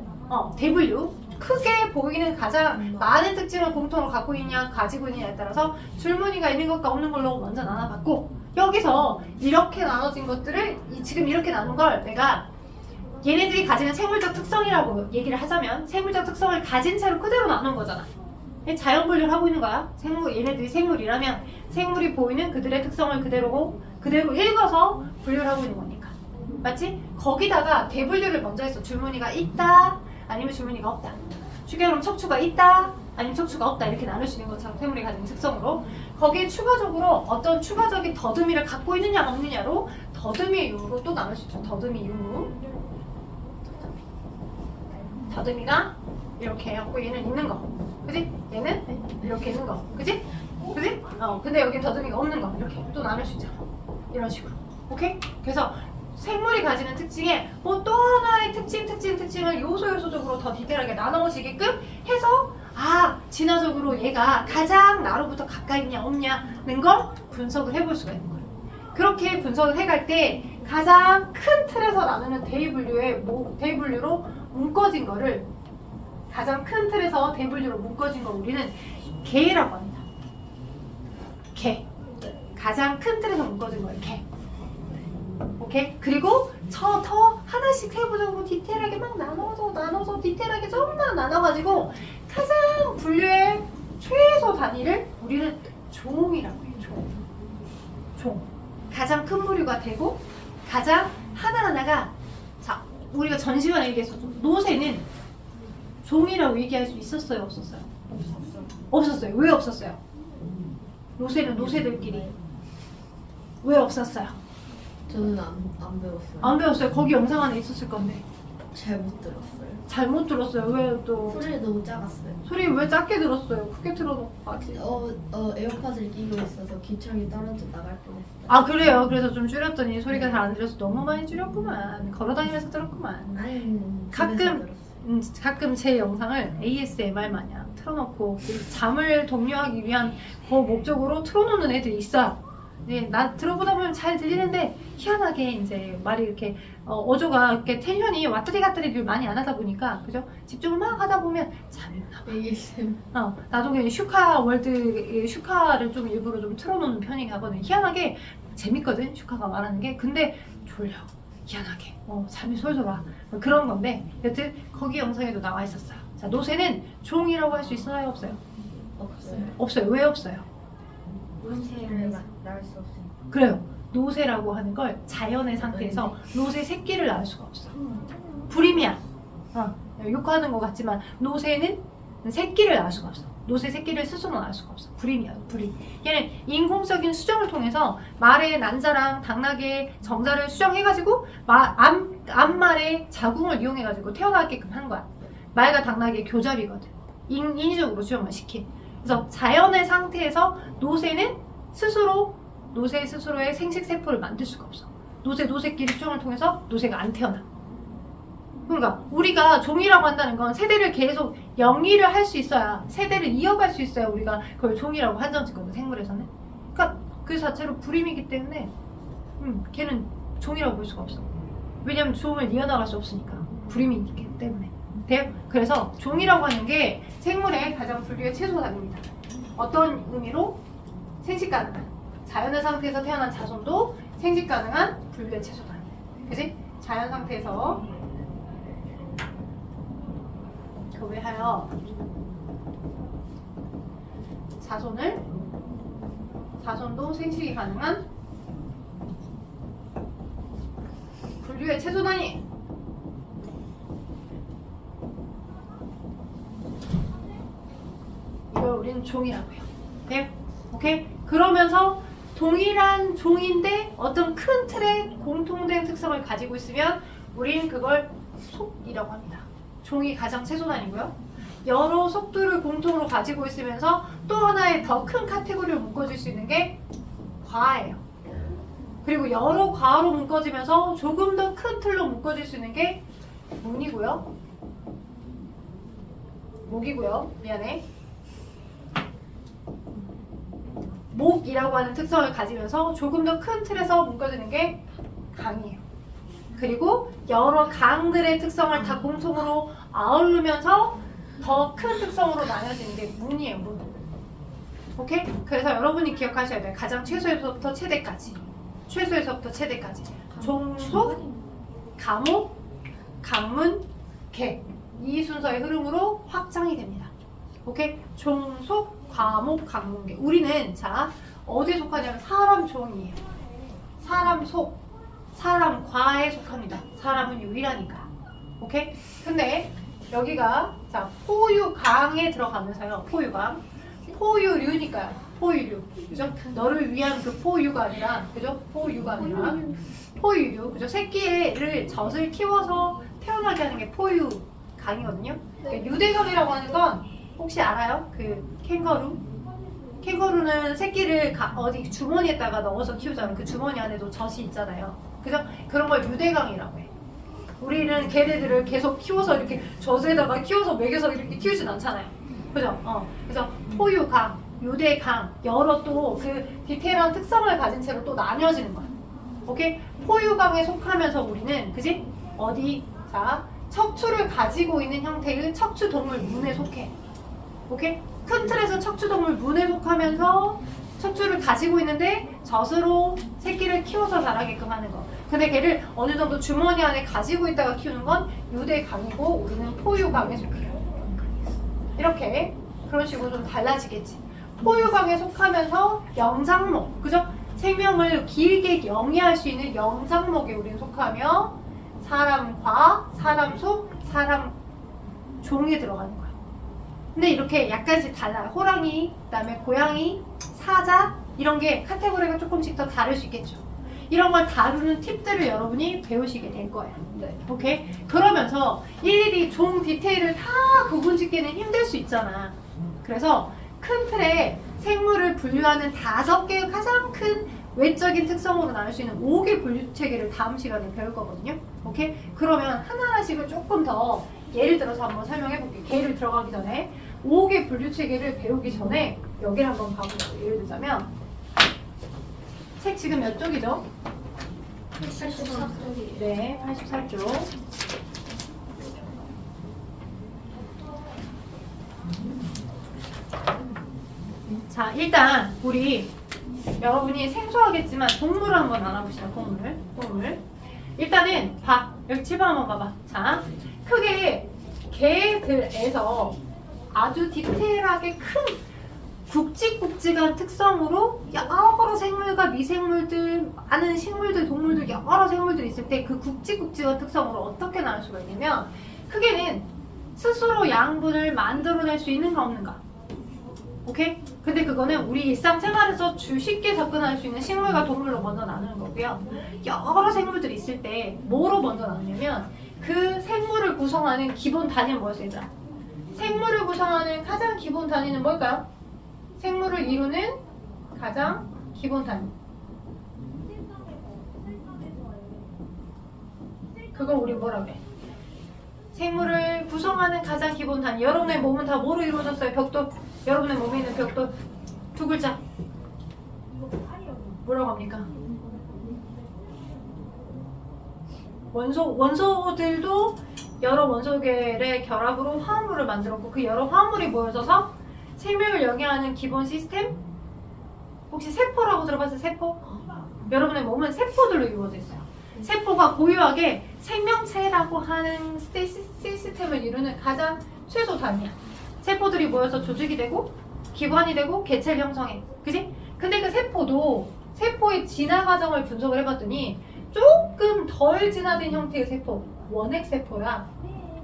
대분류. 크게 보이는 가장 많은 특징을 공통으로 갖고 있냐 가지고 있느냐에 따라서 줄무늬가 있는 것과 없는 걸로 먼저 나눠봤고, 여기서 이렇게 나눠진 것들을 지금 이렇게 나눈 걸 내가 얘네들이 가지는 생물적 특성이라고 얘기를 하자면 생물적 특성을 가진 채로 그대로 나눈 거잖아. 자연 분류를 하고 있는 거야. 얘네들이 생물이라면 생물이 보이는 그들의 특성을 그대로 읽어서 분류를 하고 있는 거니까. 맞지? 거기다가 대분류를 먼저 했어. 줄무늬가 있다, 아니면 줄무늬가 없다. 쉽게 말하면 척추가 있다, 아니면 척추가 없다. 이렇게 나눌 수 있는 것처럼 생물이 가진 특성으로 거기에 추가적으로 어떤 추가적인 더듬이를 갖고 있느냐 없느냐로 더듬이 유무로 또 나눌 수 있죠. 더듬이 유무. 더듬이가 이렇게 갖고 얘는 있는 거, 그지? 얘는 이렇게 있는 거, 그지? 그지? 근데 여기 더듬이가 없는 거 이렇게 또 나눌 수 있잖아. 이런 식으로. 오케이? 그래서 생물이 가지는 특징에 뭐 또 하나의 특징을 요소적으로 더 디테일하게 나눠지게끔 해서 진화적으로 얘가 가장 나로부터 가까이 있냐 없냐는 걸 분석을 해볼 수가 있는 거예요. 그렇게 분석을 해갈 때 가장 큰 틀에서 나누는 대분류로 묶어진 거를 가장 큰 틀에서 대분류로 묶어진 걸 우리는 개라고 합니다. 개. 가장 큰 틀에서 묶어진 거예요. 개. 오케이? 그리고 더 하나씩 세부적으로 디테일하게 막 나눠서 디테일하게 조금만 나눠가지고 가장 분류의 최소 단위를 우리는 종이라고 해요. 종. 가장 큰 부류가 되고 가장 하나하나가 자, 우리가 전 시간에 얘기했었죠. 노새는 종이라고 얘기할 수 있었어요? 없었어요? 없었어요. 왜 없었어요? 노새는 노새들끼리 왜 없었어요? 저는 안 배웠어요. 안 배웠어요. 거기 영상 안에 있었을 건데 잘못 들었어요. 잘못 들었어요. 왜 또? 소리가 너무 작았어요. 소리 왜 작게 들었어요? 크게 틀어놓고 가지. 에어팟을 끼고 있어서 귀청이 떨어져 나갈 뻔했어요. 그래요. 그래서 좀 줄였더니 소리가 잘 안 들려서 너무 많이 줄였구만. 걸어다니면서 들었구만. 아니, 가끔 집에서 들었어요. 가끔 제 영상을 ASMR 마냥 틀어놓고 잠을 독려하기 위한 그 목적으로 틀어놓는 애들이 있어요. 네, 나 들어보다 보면 잘 들리는데 희한하게 이제 말이 이렇게 어조가 이렇게 텐션이 왔다리 갔다리를 많이 안 하다 보니까, 그죠? 집중을 막 하다 보면 잠이 오나 봐. ASMR. 나도 그냥 슈카를 좀 일부러 좀 틀어놓는 편이긴 하거든. 희한하게 재밌거든, 슈카가 말하는 게. 근데 졸려. 희한하게. 잠이 솔솔 와. 그런 건데, 여튼 거기 영상에도 나와 있었어요. 자, 노새는 종이라고 할 수 있어요? 없어요? 없어요. 없어요. 왜 없어요? 노새를 낳을 수 없어요. 그래요. 노새라고 하는 걸 자연의 상태에서 노새 새끼를 낳을 수가 없어. 불임이야. 욕하는 것 같지만 노새는 새끼를 낳을 수가 없어. 노새 새끼를 스스로 낳을 수가 없어. 불임이야. 불임. 얘는 인공적인 수정을 통해서 말의 난자랑 당나귀의 정자를 수정해가지고 암말의 자궁을 이용해가지고 태어나게끔 한 거야. 말과 당나귀의 교잡이거든. 인위적으로 수정을 시킨. 그래서 자연의 상태에서 노새 스스로의 생식세포를 만들 수가 없어. 노새끼리 수정을 통해서 노새가 안 태어나. 그러니까 우리가 종이라고 한다는 건 세대를 계속 영위를 할 수 있어야, 세대를 이어갈 수 있어야 우리가 그걸 종이라고 한정짓거든, 생물에서는. 그러니까 그 자체로 불임이기 때문에 걔는 종이라고 볼 수가 없어. 왜냐면 종을 이어나갈 수 없으니까. 불임이 있기 때문에. 돼요? 그래서 종이라고 하는 게 생물의 가장 분류의 최소 단위입니다. 어떤 의미로? 생식 가능한, 자연의 상태에서 태어난 자손도 생식 가능한 분류의 최소 단위. 그지? 자연 상태에서 교배하여 자손도 생식이 가능한 분류의 최소 단위. 우리는 종이라고 해요. 오케이? 오케이? 그러면서 동일한 종인데 어떤 큰 틀의 공통된 특성을 가지고 있으면 우리는 그걸 속이라고 합니다. 종이 가장 최소단이고요. 여러 속들을 공통으로 가지고 있으면서 또 하나의 더 큰 카테고리로 묶어질 수 있는 게 과예요. 그리고 여러 과로 묶어지면서 조금 더 큰 틀로 묶어질 수 있는 게 문이고요. 목이고요. 미안해. 목이라고 하는 특성을 가지면서 조금 더 큰 틀에서 묶어지는 게 강이에요. 그리고 여러 강들의 특성을 다 공통으로 아우르면서 더 큰 특성으로 나눠지는 게 문이에요. 문. 오케이? 그래서 여러분이 기억하셔야 돼요. 가장 최소에서부터 최대까지. 최소에서부터 최대까지. 종속, 가목, 강문, 개. 이 순서의 흐름으로 확장이 됩니다. 오케이? 종속, 과목, 강문, 개. 우리는 자 어디에 속하냐면 사람 종이에요. 사람 속, 사람 과에 속합니다. 사람은 유일하니까. 오케이? 근데 여기가 자 포유강에 들어가면서요. 포유강. 포유류니까요. 포유류. 그죠? 너를 위한 그 포유가 아니라 그죠? 포유가 아니라 포유류. 그죠? 새끼를 젖을 키워서 태어나게 하는 게 포유강이거든요. 그러니까 유대강이라고 하는 건 혹시 알아요? 그 캥거루? 캥거루는 새끼를 어디 주머니에다가 넣어서 키우잖아요. 그 주머니 안에도 젖이 있잖아요. 그죠? 그런 걸 유대강이라고 해. 우리는 걔네들을 계속 키워서 이렇게 젖에다가 키워서 먹여서 이렇게 키우진 않잖아요. 그죠? 그래서 포유강, 유대강, 여러 또 그 디테일한 특성을 가진 채로 또 나뉘어지는 거야. 오케이? 포유강에 속하면서 우리는, 그지? 어디? 자, 척추를 가지고 있는 형태의 척추동물 문에 속해. 오케이? 큰 틀에서 척추동물 문에 속하면서 척추를 가지고 있는데 젖으로 새끼를 키워서 자라게끔 하는 거. 근데 걔를 어느 정도 주머니 안에 가지고 있다가 키우는 건 유대강이고 우리는 포유강에 속해요. 이렇게 그런 식으로 좀 달라지겠지. 포유강에 속하면서 영장목, 그죠? 생명을 길게 영위할 수 있는 영장목에 우리는 속하며 사람과 사람 속, 사람 종에 들어가는 거야. 근데 이렇게 약간씩 달라요. 호랑이, 그다음에 고양이, 사자 이런 게 카테고리가 조금씩 더 다를 수 있겠죠. 이런 걸 다루는 팁들을 여러분이 배우시게 될 거예요. 네. 오케이? 그러면서 일일이 종 디테일을 다 구분짓기는 힘들 수 있잖아. 그래서 큰 틀에 생물을 분류하는 5개의 가장 큰 외적인 특성으로 나눌 수 있는 5개 분류 체계를 다음 시간에 배울 거거든요. 오케이? 그러면 하나하나씩을 조금 더 예를 들어서 한번 설명해 볼게요. 개를 들어가기 전에 5개 분류 체계를 배우기 전에 여기를 한번 봐보자고. 예를 들자면 책 지금 몇 쪽이죠? 84쪽이에요. 네, 84쪽. 자, 일단 우리 여러분이 생소하겠지만 동물을 한번 알아보시죠. 동물. 일단은 여기 7번 한번 봐봐. 자, 크게 개들에서 아주 디테일하게 큰 굵직굵직한 특성으로 여러 생물과 미생물들, 많은 식물들, 동물들, 여러 생물들이 있을 때 그 굵직굵직한 특성으로 어떻게 나눌 수가 있냐면 크게는 스스로 양분을 만들어낼 수 있는가 없는가. 오케이? 근데 그거는 우리 일상생활에서 쉽게 접근할 수 있는 식물과 동물로 먼저 나누는 거고요. 여러 생물들이 있을 때 뭐로 먼저 나누냐면 그 생물을 구성하는 기본 단위는 뭐였어요, 얘들아? 생물을 구성하는 가장 기본 단위는 뭘까요? 생물을 이루는 가장 기본 단위. 그걸 우리 뭐라고 해? 생물을 구성하는 가장 기본 단위. 여러분의 몸은 다 뭐로 이루어졌어요? 벽돌. 여러분의 몸에 있는 벽돌 두 글자. 뭐라고 합니까? 원소들도 여러 원소계의 결합으로 화합물을 만들었고 그 여러 화합물이 모여져서 생명을 영위하는 기본 시스템? 혹시 세포라고 들어봤어요? 세포? 여러분의 몸은 세포들로 이루어져 있어요. 세포가 고유하게 생명체라고 하는 시스템을 이루는 가장 최소 단위야. 세포들이 모여서 조직이 되고 기관이 되고 개체를 형성해. 그지? 근데 그 세포도 세포의 진화 과정을 분석을 해봤더니 조금 덜 진화된 형태의 세포, 원핵세포야.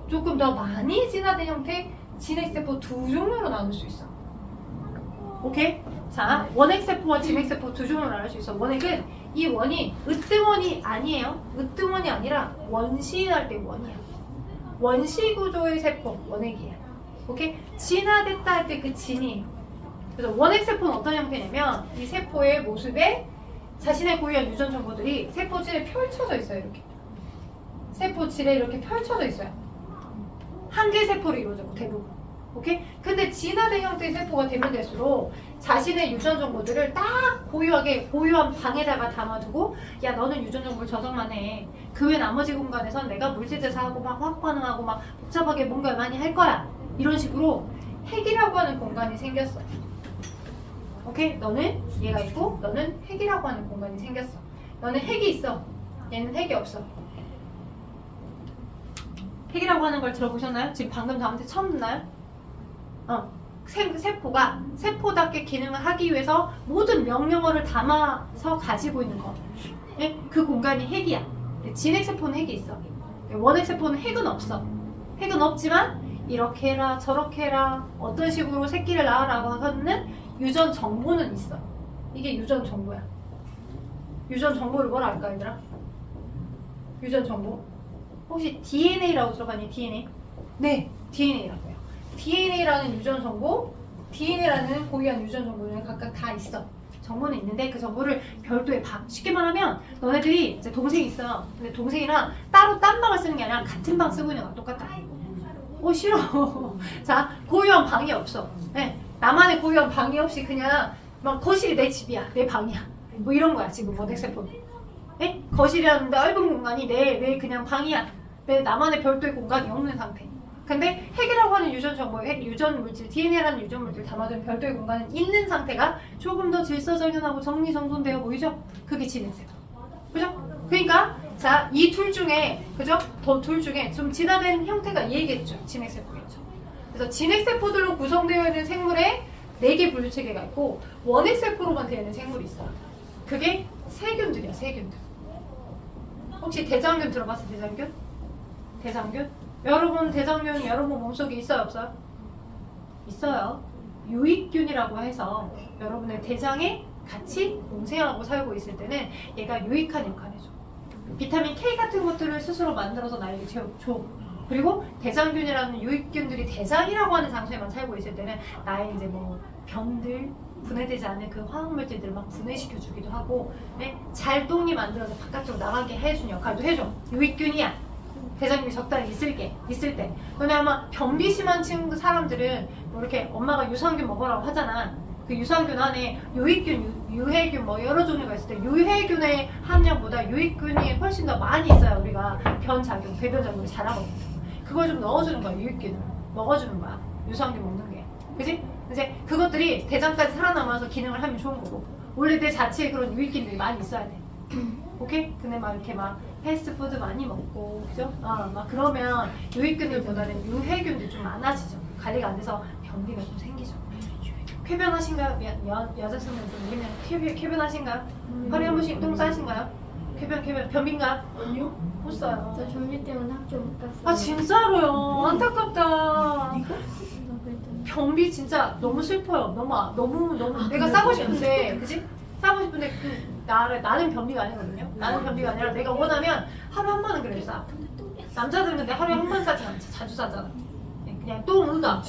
조금 더 많이 진화된 형태의 진핵세포 두 종류로 나눌 수 있어. 오케이? 자, 원핵세포와 진핵세포 두 종을 나눌 수 있어. 원핵은 이 원이 으뜸원이 아니에요. 으뜸원이 아니라 원시할 때 원이야. 원시 구조의 세포, 원핵이에요. 오케이? 진화됐다 할 때 그 진이에요. 그래서 원핵세포는 어떤 형태냐면 이 세포의 모습에 자신의 고유한 유전 정보들이 세포질에 펼쳐져 있어요. 이렇게. 세포질에 이렇게 펼쳐져 있어요. 한 개 세포로 이루어지고 대부분. 오케이? 근데 진화된 형태의 세포가 되면 될수록 자신의 유전 정보들을 딱 고유한 방에다가 담아두고 야 너는 유전 정보를 저장만 해. 그 외 나머지 공간에선 내가 물질대사하고 막 화학 반응하고 막 복잡하게 뭔가 많이 할 거야. 이런 식으로 핵이라고 하는 공간이 생겼어. 오케이? 너는 얘가 있고 너는 핵이라고 하는 공간이 생겼어. 너는 핵이 있어. 얘는 핵이 없어. 핵이라고 하는 걸 들어보셨나요? 지금 방금 저한테 처음 듣나요? 세포가 세포답게 기능을 하기 위해서 모든 명령어를 담아서 가지고 있는 거. 예? 그 공간이 핵이야. 진핵세포는 핵이 있어. 원핵세포는 핵은 없어. 핵은 없지만 이렇게 해라 저렇게 해라 어떤 식으로 새끼를 낳으라고 하는 유전 정보는 있어. 이게 유전 정보야. 유전 정보를 뭐라 할까 얘들아? 유전 정보. 혹시 DNA라고 들어봤니? DNA? 네, DNA라고요. DNA라는 유전 정보, DNA라는 고유한 유전 정보는 각각 다 있어. 정보는 있는데 그 정보를 별도의 방. 쉽게 말하면 너네들이 이제 동생이 있어. 근데 동생이랑 따로 딴 방을 쓰는 게 아니라 같은 방 쓰고 있는 거랑 똑같다. 싫어. 자, 고유한 방이 없어. 네, 나만의 고유한 방이 없이 그냥 막 거실이 내 집이야, 내 방이야. 뭐 이런 거야 지금 원핵세포는. 네? 거실이라는 넓은 공간이 내 그냥 방이야. 내 나만의 별도의 공간이 없는 상태. 근데 핵이라고 하는 유전 정보, 핵 유전 물질, DNA라는 유전 물질 담아둔 별도의 공간은 있는 상태가 조금 더 질서정연하고 정리정돈되어 보이죠? 그게 진핵세포. 그죠? 그러니까 자, 이 둘 중에 그죠? 둘 중에 좀 진화된 형태가 얘겠죠. 진핵세포겠죠. 그래서 진핵세포들로 구성되어 있는 생물에 4개 분류 체계가 있고 원핵세포로만 되어 있는 생물이 있어요. 그게 세균들이야, 세균들. 혹시 대장균 들어봤어요? 대장균? 대장균? 여러분 대장균 여러분 몸속에 있어요, 없어요? 있어요. 유익균이라고 해서 여러분의 대장에 같이 공생하고 살고 있을 때는 얘가 유익한 역할을 해줘. 비타민 K 같은 것들을 스스로 만들어서 나에게 줘. 그리고 대장균이라는 유익균들이 대장이라고 하는 장소에만 살고 있을 때는 나의 이제 뭐 병들, 분해되지 않는 그 화학물질들을 막 분해시켜 주기도 하고, 네? 잘 똥이 만들어서 바깥으로 나가게 해준 역할도 해줘. 유익균이야. 대장균이 적당히 있을 때. 너네 아마 변비 심한 사람들은 뭐 이렇게 엄마가 유산균 먹으라고 하잖아. 그 유산균 안에 유익균, 유해균 뭐 여러 종류가 있을 때 유해균의 함량보다 유익균이 훨씬 더 많이 있어요. 우리가 변작용, 배변작용을 잘하거든요. 그걸 좀 넣어주는 거야. 유익균을 먹어주는 거야. 유산균 먹는 게. 그지? 이제 그것들이 대장까지 살아남아서 기능을 하면 좋은 거고 원래 내 자체에 그런 유익균들이 많이 있어야 돼. 오케이? 근데 막 이렇게 막 패스트푸드 많이 먹고 그죠? 막 그러면 유익균들보다는 유해균들이 좀 많아지죠. 관리가 안 돼서 변비가 좀 생기죠. 쾌변하신가요? 여자분들 좀 우리는 쾌변하신가요? 하루에 한 번씩 똥 싸신가요? 변비인가요? 아니요. 못 싸요. 저 변비 때문에 학교 못 갔어요. 아 진짜로요? 안타깝다. 변비 진짜 너무 슬퍼요. 너무 내가 싸고 싶은데, 그지? 싸고 싶은데 나는 변비가 아니거든요. 나는 변비가 아니라 내가 원하면 하루에 한 번은 그래도 싸. 남자들은 근데 하루에 한 번 싸지 않지. 자주 싸잖아. 그냥 똥의가,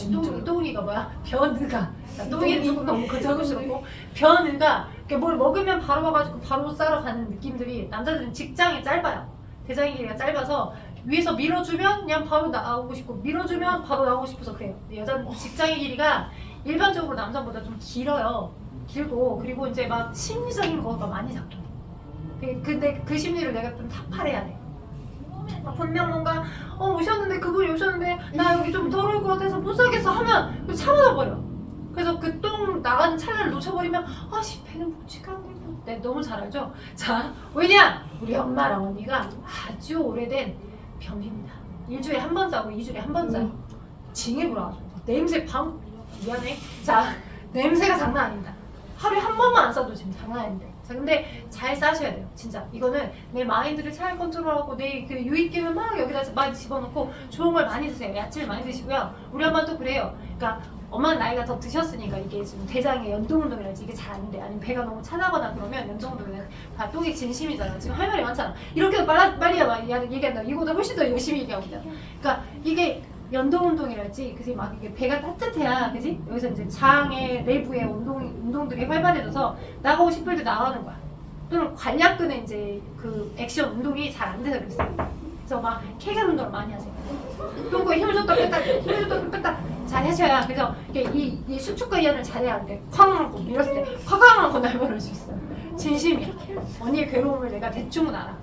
똥이가 뭐야? 변의가. 똥이 조금 너무 거창스럽고 변의가 뭘 먹으면 바로 와가지고 바로 싸러 가는 느낌들이 남자들은 직장이 짧아요. 대장의 길이가 짧아서 위에서 밀어주면 그냥 바로 나오고 싶고 밀어주면 바로 나오고 싶어서 그래요. 여자는 직장의 길이가 일반적으로 남자보다 좀 길어요. 길고 그리고 이제 막 심리적인 거가 많이 작동해. 근데 그 심리를 내가 좀 타파해야 돼. 분명 뭔가 오셨는데 그분이 오셨는데 나 여기 좀 더러울 것 같아서 못 살겠어 하면 참아져 버려. 그래서 그 똥 나가는 찰나를 놓쳐버리면 아씨 배는 묵직한데 네, 너무 잘 알죠? 자 왜냐? 우리 엄마랑 언니가 아주 오래된 변비입니다. 일주일에 한 번 싸고 2주일에 한 번 싸요. 징해 불어가지고 냄새 미안해. 자 냄새가 장난 아닙니다. 하루에 한 번만 안 싸도 지금 장난 아닌데. 자 근데 잘 싸셔야 돼요. 진짜 이거는 내 마인드를 잘 컨트롤하고 내 그 유익균을 막 여기다 많이 집어넣고 좋은 걸 많이 드세요. 야채를 많이 드시고요. 우리 엄마도 그래요. 그러니까 엄마는 나이가 더 드셨으니까 이게 지금 대장의 연동운동이랄지 이게 잘 안 돼. 아니면 배가 너무 차다거나 그러면 연동운동이 다 똥이 진심이잖아. 지금 할 말이 많잖아. 이렇게 빨리 얘기한다. 이거보다 훨씬 더 열심히 얘기하고 있잖아. 그러니까 이게 연동운동이랄지 그지 막 이게 배가 따뜻해야 그지 여기서 이제 장의 내부의 운동들이 활발해져서 나가고 싶을 때 나가는 거야. 또는 관략근의 이제 그 액션 운동이 잘 안 돼서 그랬어요. 그래서 막 케겔 운동을 많이 하세요. 똥꼬에 힘을 줬다 뺐다 힘을 줬다 뺐다 잘 하셔야. 그래서 이 수축과 이완을 잘해야 하는데 쾅 하고 밀었을 때 쾅 하고 날버릴 수 있어요. 진심이야. 언니의 괴로움을 내가 대충은 알아.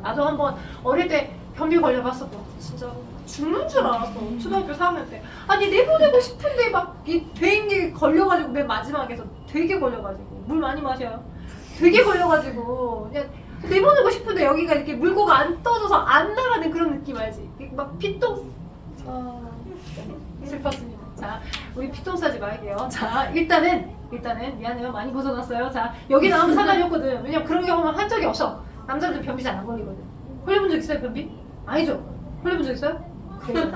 나도 한번 어릴 때 변비 걸려봤었고 진짜 죽는 줄 알았어. 초등학교 4학년 때. 아니 내보내고 싶은데 막 이 되게 걸려가지고 맨 마지막에서 되게 걸려가지고 물 많이 마셔요. 되게 걸려가지고 그냥 내보내고 싶은데 여기가 이렇게 물고가 안 떠져서 안 나가는 그런 느낌 알지? 막 피똥 슬펐습니다. 자, 우리 피똥 싸지 말게요. 자, 일단은 미안해요. 많이 벗어났어요. 자, 여기 나오면 상관이 없거든. 왜냐면 그런 경험을 한 적이 없어. 남자들 변비 잘 안 걸리거든. 걸려본 적 있어요, 변비? 아니죠? 걸려본 적 있어요? 그래.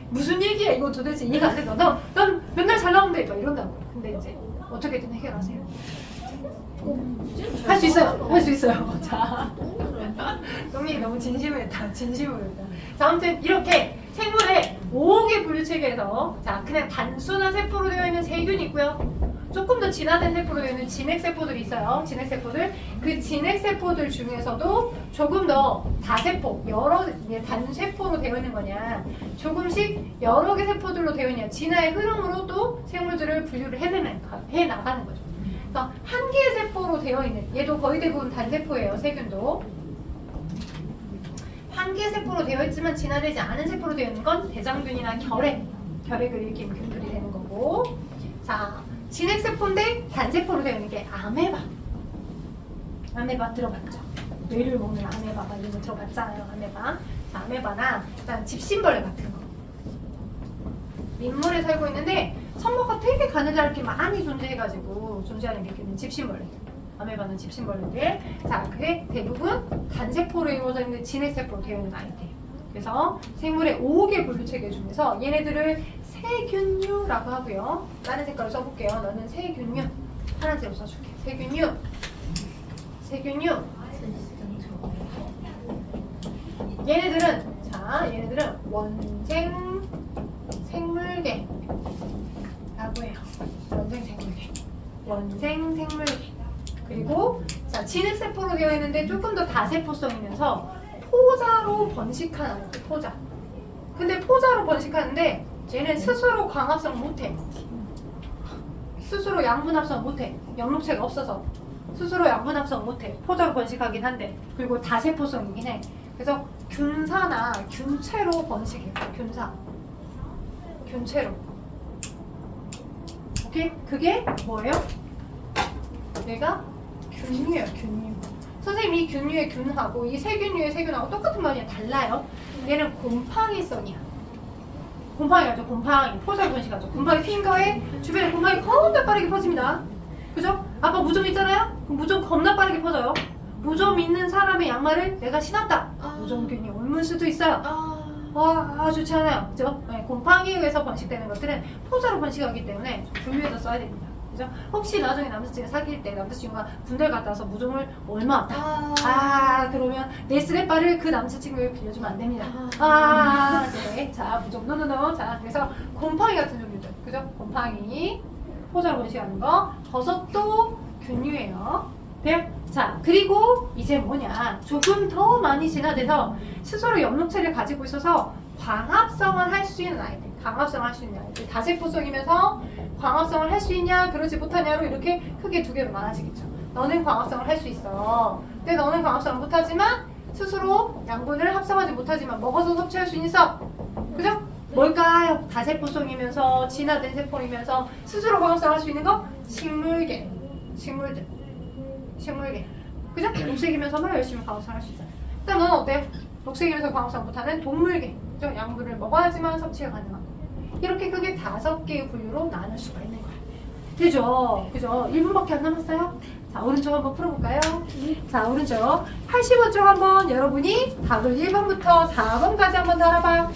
무슨 얘기야 이거 도대체 이해가 안 된다. 난 맨날 잘 나오는데 막 이런다고. 근데 이제 어떻게든 해결하세요. 할 수 있어요. 할 수 있어요. 자, 똥이 너무 진심했다. 진심으로다. 자, 아무튼 이렇게 생물의 5개 분류 체계에서 자 그냥 단순한 세포로 되어 있는 세균이 있고요. 조금 더 진화된 세포로 되어 있는 진핵세포들이 있어요. 진핵세포들. 그 진핵세포들 중에서도 조금 더 다세포, 여러 단세포로 되어 있는 거냐, 조금씩 여러 개 세포들로 되어 있냐, 진화의 흐름으로 또 생물들을 분류를 해 나가는 거죠. 그래서 한 개의 세포로 되어 있는, 얘도 거의 대부분 단세포예요. 세균도. 한 개의 세포로 되어 있지만 진화되지 않은 세포로 되어 있는 건 대장균이나 결핵을 일으키는 균들이 되는 거고. 자, 진핵세포인데 단세포로 되어 있는 게 아메바 들어봤죠? 뇌를 먹는 아메바가 이런 거 들어봤잖아요. 아메바. 자, 아메바나 일단 집신벌레 같은 거. 민물에 살고 있는데 선모가 되게 가느다랗게 많이 존재하는 게 집신벌레. 아메바는 집신벌레인데, 자, 그게 대부분 단세포로 이루어져 있는 진핵세포로 되어 있는 아이들. 그래서 생물의 5개 분류 체계 중에서 얘네들을 세균류라고 하고요. 다른 색깔로 써볼게요. 너는 세균류. 파란색으로 써줄게. 세균류. 얘네들은 원생 생물계라고 해요. 원생 생물계. 그리고 자, 진핵세포로 되어 있는데 조금 더 다세포성이면서 포자로 번식하는 아이들. 포자. 근데 포자로 번식하는데 얘는 스스로 광합성 못해. 스스로 양분 합성 못해. 영록체가 없어서 스스로 양분 합성 못해. 포자로 번식하긴 한데, 그리고 다세포성이긴 해. 그래서 균사나 균체로 번식해요. 균체로. 오케이? 그게 뭐예요? 얘가 균류예요. 균류. 선생님이 이 균류의 균하고 이 세균류의 세균하고 똑같은 말이야. 달라요. 얘는 곰팡이성이야. 곰팡이 알죠? 곰팡이. 포자로 번식하죠. 곰팡이 핀 거에 주변에 곰팡이 겁나 빠르게 퍼집니다. 그죠? 아까 무좀 있잖아요? 그럼 무좀 겁나 빠르게 퍼져요. 무좀 있는 사람의 양말을 내가 신었다. 무좀균이 옮을 수도 있어요. 좋지 않아요. 그죠? 네, 곰팡이에 의해서 번식되는 것들은 포자로 번식하기 때문에 분류해서 써야 됩니다. 그죠? 혹시 나중에 남자친구 사귈 때 남자친구가 군대 갔다 와서 무좀을 얼마 왔다. 그러면 내 쓰레빠를 그 남자친구에게 빌려주면 안 됩니다. 네. 자, 무좀 노노노. 자, 그래서 곰팡이 같은 종류죠. 그죠? 곰팡이. 포자로 번식하는 거. 버섯도 균류예요. 네? 자, 그리고 이제 뭐냐. 조금 더 많이 진화돼서 스스로 염록체를 가지고 있어서 광합성을 할 수 있는 아이들. 다세포성이면서 광합성을 할 수 있냐, 그러지 못하냐로 이렇게 크게 두 개로 나눠지겠죠. 너는 광합성을 할 수 있어. 근데 너는 광합성을 못하지만 스스로 양분을 합성하지 못하지만 먹어서 섭취할 수 있어. 그죠? 뭘까요? 다세포성이면서 진화된 세포이면서 스스로 광합성을 할 수 있는 거? 식물계. 그죠? 녹색이면서만 열심히 광합성을 할 수 있어요. 일단 너는 어때? 녹색이면서 광합성 못하는 동물계. 그죠? 양분을 먹어야지만 섭취가 가능한 거. 이렇게 크게 5개의 분류로 나눌 수가 있는 거예요. 되죠? 그죠? 1분밖에 안 남았어요? 자, 오른쪽 한번 풀어볼까요? 자, 오른쪽 85쪽 한번 여러분이 답을 1번부터 4번까지 한번 달아봐요.